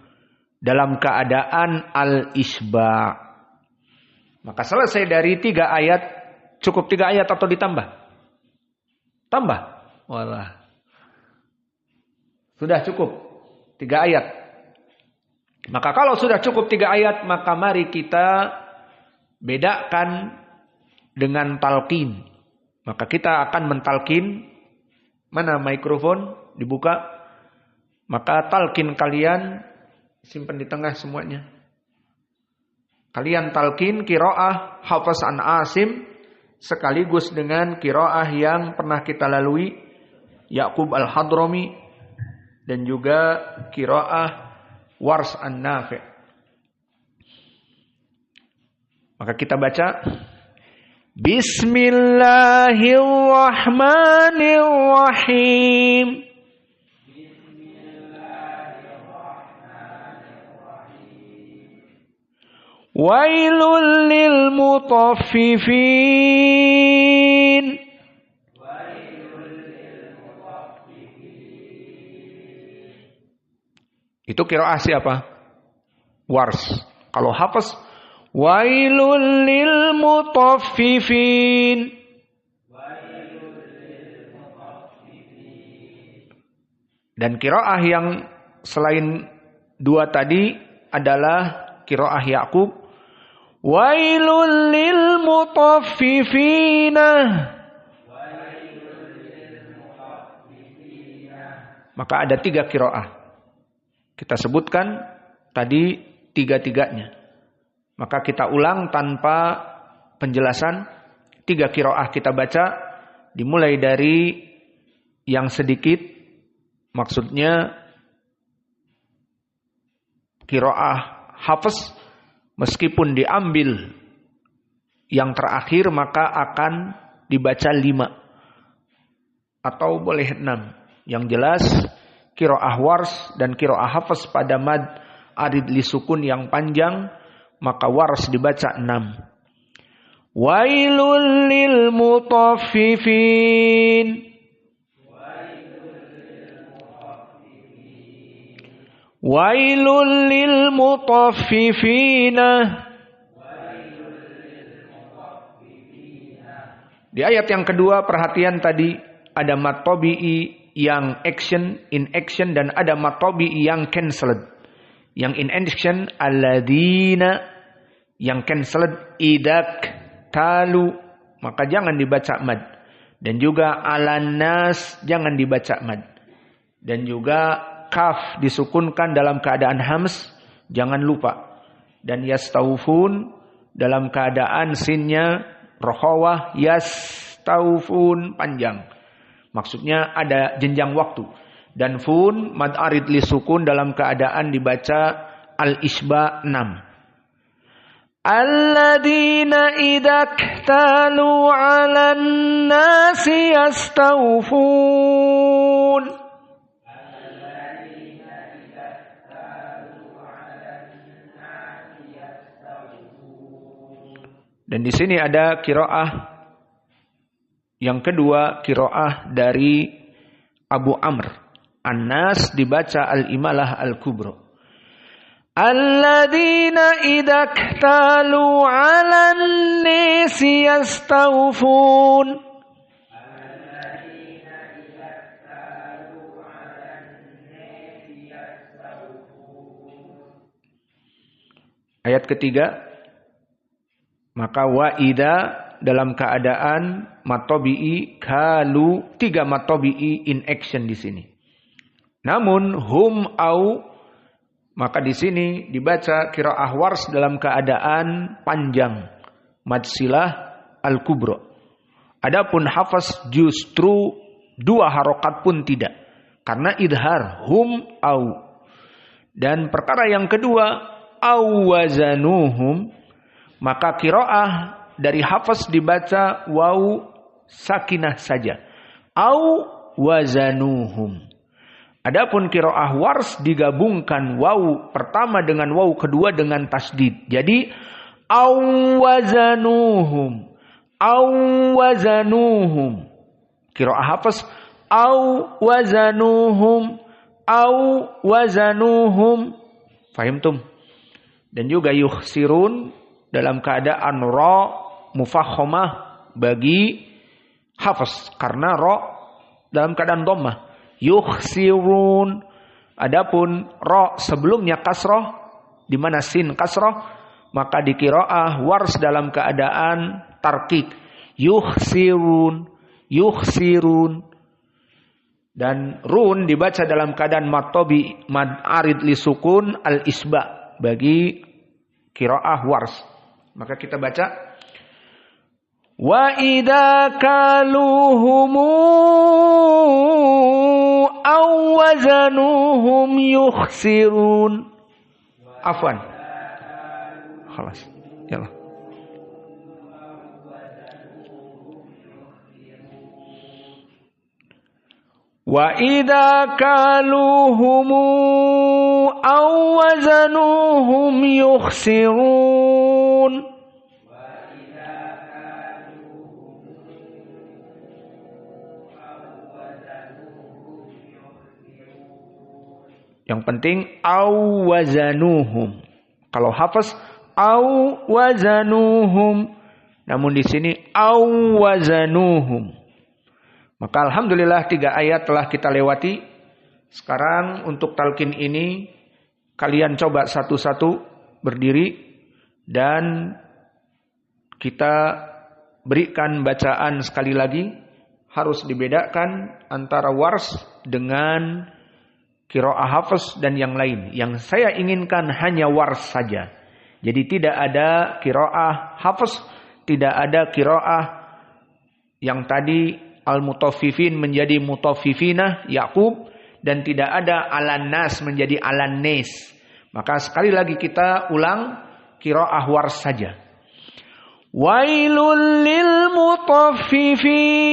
dalam keadaan al-isba'. Maka selesai dari 3 ayat. Cukup 3 ayat atau ditambah? Tambah. Walah. Sudah cukup 3 ayat. Maka kalau sudah cukup 3 ayat, maka mari kita bedakan dengan talqin. Maka kita akan mentalqin. Mana mikrofon? Dibuka. Maka talqin kalian simpan di tengah semuanya. Kalian talqin qiraah hafaz an Asim sekaligus dengan qiraah yang pernah kita lalui Ya'qub al-Hadrami dan juga qiraah Wars an Nafi. Maka kita baca Bismillahirrahmanirrahim. Wailul lil mutaffifin. Itu qiraah siapa? Wars. Kalau hafaz wailul lil mutaffifin. Dan qiraah yang selain 2 tadi adalah qiraah Ya'qub. Wailul lil mutaffifina. Maka ada 3 qiraah. Kita sebutkan tadi 3-3-nya. Maka kita ulang tanpa penjelasan. 3 qiraah kita baca. Dimulai dari yang sedikit. Maksudnya qiraah hafaz. Meskipun diambil yang terakhir maka akan dibaca 5. Atau boleh 6. Yang jelas qiraah Wars dan qiraah hafaz pada mad arid li sukun yang panjang maka Wars dibaca 6. Wailul lil mutaffifin. Wailul lil mutaffifina. Di ayat yang kedua perhatian tadi ada mat tabi'i yang action, in action, dan ada mat tabi'i yang cancelled. Yang in action alladzina, yang cancelled idak talu, maka jangan dibaca mad. Dan juga alannas jangan dibaca mad. Dan juga kaf disukunkan dalam keadaan hams, jangan lupa. Dan yastaufun dalam keadaan sinnya rokhawah, yastaufun panjang. Maksudnya ada jenjang waktu. Dan fun mad arid li sukun dalam keadaan dibaca al-isba 6. Alladzina idza ktalu 'alan nasi yastawfun. Dan di sini ada qiraah yang kedua, qiraah dari Abu Amr. An-Nas dibaca al-imalah al-kubra. Alladzina idza ktalu 'alan nasi yastawfun. Ayat ketiga, maka wa idza dalam keadaan matobi'i kalu, 3 matobi'i in action di sini. Namun hum au, maka di sini dibaca qiraah Wars dalam keadaan panjang, mad silah al-kubra. Adapun Hafs justru 2 harokat pun tidak, karena idhar hum au. Dan perkara yang kedua, au wazanuhum, maka qiraah dari Hafs dibaca waw sakinah saja, au wazanuhum. Adapun qiraah Wars digabungkan waw pertama dengan waw kedua dengan tasdid. Jadi au wazanuhum, au wazanuhum. Qiraah Hafs au wazanuhum, au wazanuhum. Fahimtum? Dan juga yukhsirun dalam keadaan ra mufakhamah bagi Hafs karena ra dalam keadaan dhammah. Yukhsirun. Adapun ra sebelumnya kasrah, di mana sin kasrah, maka di qiraah Wars dalam keadaan tarkik. Yukhsirun, yukhsirun. Dan run dibaca dalam keadaan matobi mad arid li sukun al isba bagi qiraah Wars. Maka kita baca wa idza kaluhumu aw wazanuhum yukhsirun. Afwan. Khalas. Yalah. Wa idza kaluhumu aw wazanuhum yukhsirun. Yang penting au wazanuhum. Kalau Hafs au wazanuhum. Namun di sini au wazanuhum. Maka alhamdulillah 3 ayat telah kita lewati. Sekarang untuk talqin ini kalian coba satu-satu berdiri dan kita berikan bacaan sekali lagi. Harus dibedakan antara Wars dengan qiraah Hafs dan yang lain. Yang saya inginkan hanya Wars saja. Jadi tidak ada qiraah Hafs, tidak ada qiraah yang tadi al-mutaffifin menjadi mutaffifinah Yaqub, dan tidak ada alan-nas menjadi alan-nas. Maka sekali lagi kita ulang qiraah Wars saja. Wailul lil mutaffifin.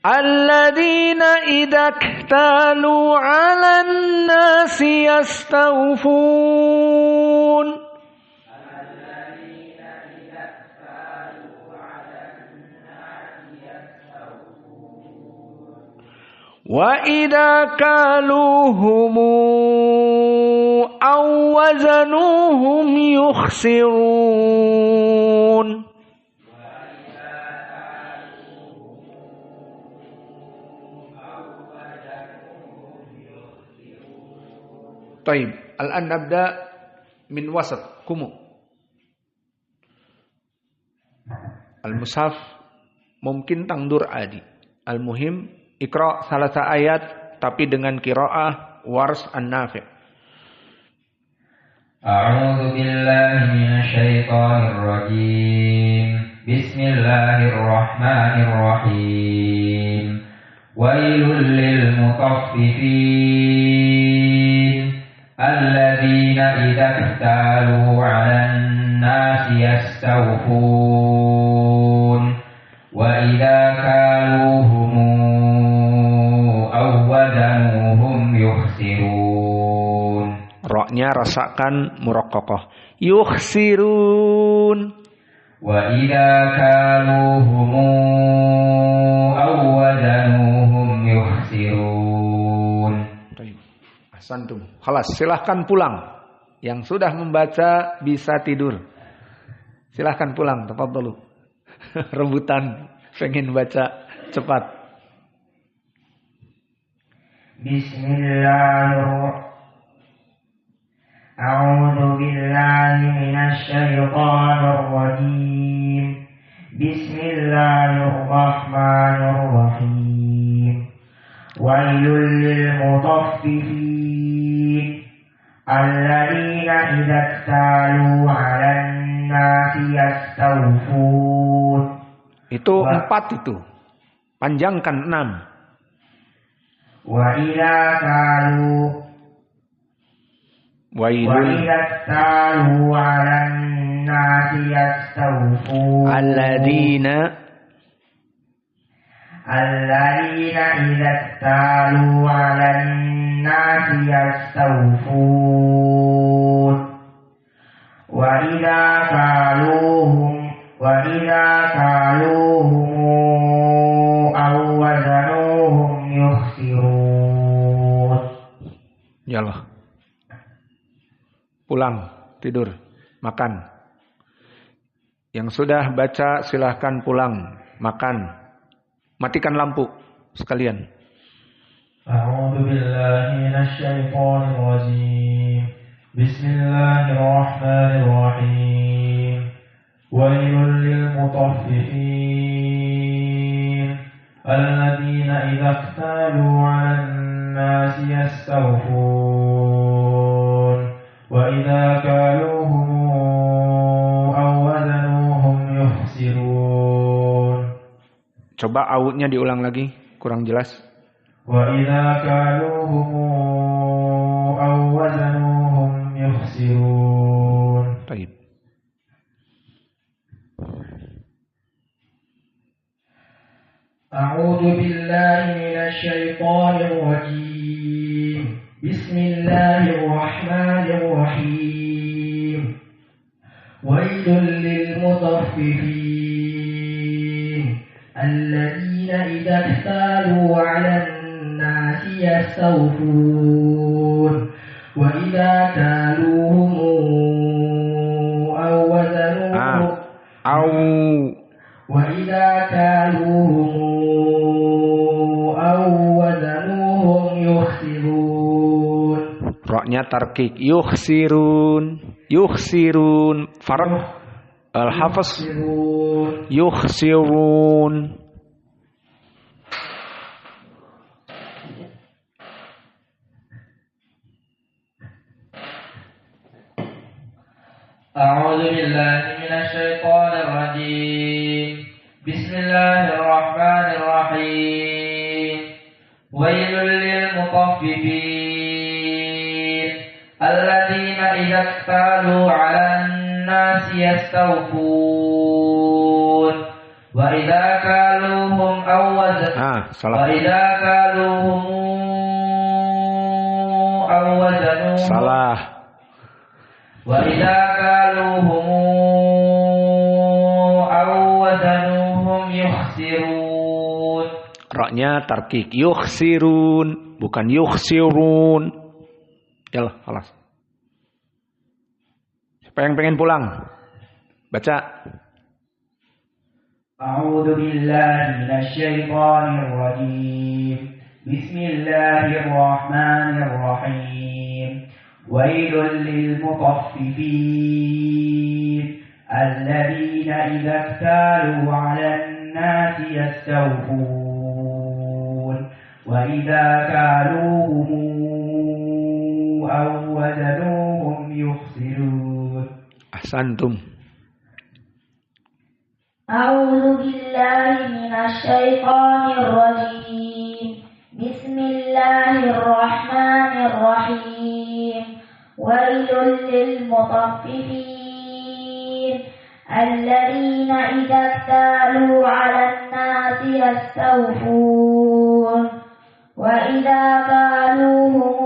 Alladzina idza iktalu 'alan nasi yastawfun. Wa idza kaluhum aw wazanuhum yukhsirun. Taib. Al-an nabda min wasat kumu. Al-mushaf mungkin tangdur adi. Al-muhim ikra salasa ayat tapi dengan qiraah Wars an-Nafi'. A'udzu billahi minasy syaithanir rajim. Bismillahirrahmanirrahim. Wailul lil mutaffifin alladzina idza iktalu 'alan nasi yastawfun wa idza kaluhum aw wazanuhum yukhsirun. Ra-nya rasakan muraqqaqah. Yukhsirun. Wa idza kaluhum aw wazanuhum yukhsirun. Ahsantum. Khalas, silahkan pulang. Yang sudah membaca bisa tidur. Silahkan pulang, tafadhalu. Rebutan pengen baca cepat. Bismillahirrahmanirrahim. A'udzu billahi minasy syaithanir rajim. Bismillahirrahmanirrahim. Wailul lil mutaffifin alladzina idza iktalu 'alan nasi yastawfun. Itu 4 itu. Panjangkan 6. Wa idza kalu Wailul iktalu 'alan nasi yastawfun. alladzina idza iktalu 'alan nasi yastawfun. Wa idza kaluhum aw wazanuhum yukhsirun. Yalah. Pulang, tidur, makan. Yang sudah baca silahkan pulang, makan. Matikan lampu sekalian. A'udzu billahi minasy syaithanir rajim. Bismillahirrahmanirrahim. Wailul lil mutaffifin alladzina idza iktalu 'alan nasi yastawfun wa idza kaluhum aw wazanuhum yukhsirun. Coba autnya diulang lagi, kurang jelas. Wa idza kaluhum aw wazanuhum yukhsirun. Baik. A'udzu billahi minasy syaithanir rajim. Bismillahirrahmanirrahim. Wailul lil mutaffifin alladzina idza iktalu 'alan nasi yastawfun wa idza kaluhum aw wazanuhum wa idza kaluhum aw wazanuhum yukhsirun. Ra-nya tarkik. Yukhsirun. Farq al-hafaz. Yukhsirun. A'udzu billahi minasy syaithanir rajim. Bismillahirrahmanirrahim. Wailul lil mutaffifin alladzina idza iktalu 'alan nasi yastawfun wa idza kaluhum aw salah. Wa idza kaluhum aw wazanuhum. Salah. Wa idza kaluhum aw wazanuhum yukhsirun. Roknya tarkik. Yukhsirun, bukan yukhsirun. Yalah, kelas. Siapa yang pengen pulang? Baca. A'udzu billahi minasyaitonir rajim. Bismillahirrahmanirrahim. Wailul lil mutaffifin alladzina idza iktalu 'alan nasi yastawfun wa idza kaluhum aw wazanuhum yukhsirun. Ahsantum. أعوذ بالله من الشيطان الرجيم بسم الله الرحمن الرحيم ويل للمطففين الذين إذا اكتالوا على الناس يستوفون وإذا كالوهم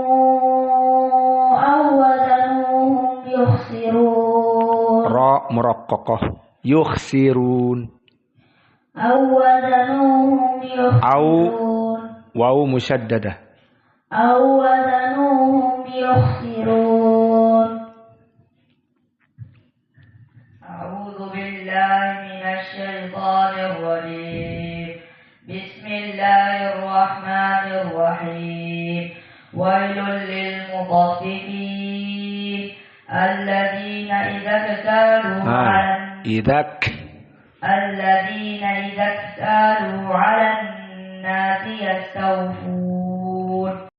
أو وزنوهم يخسرون. Ra muraqqaqah. Yukhsirun. أو وزنوهم يخسرون. Waw musyaddadah. أو وزنوهم يخسرون. أعوذ بالله من الشيطان الرجيم بسم الله الرحمن الرحيم ويل للمطففين الذين إذا اكتالوا على الناس يستوفون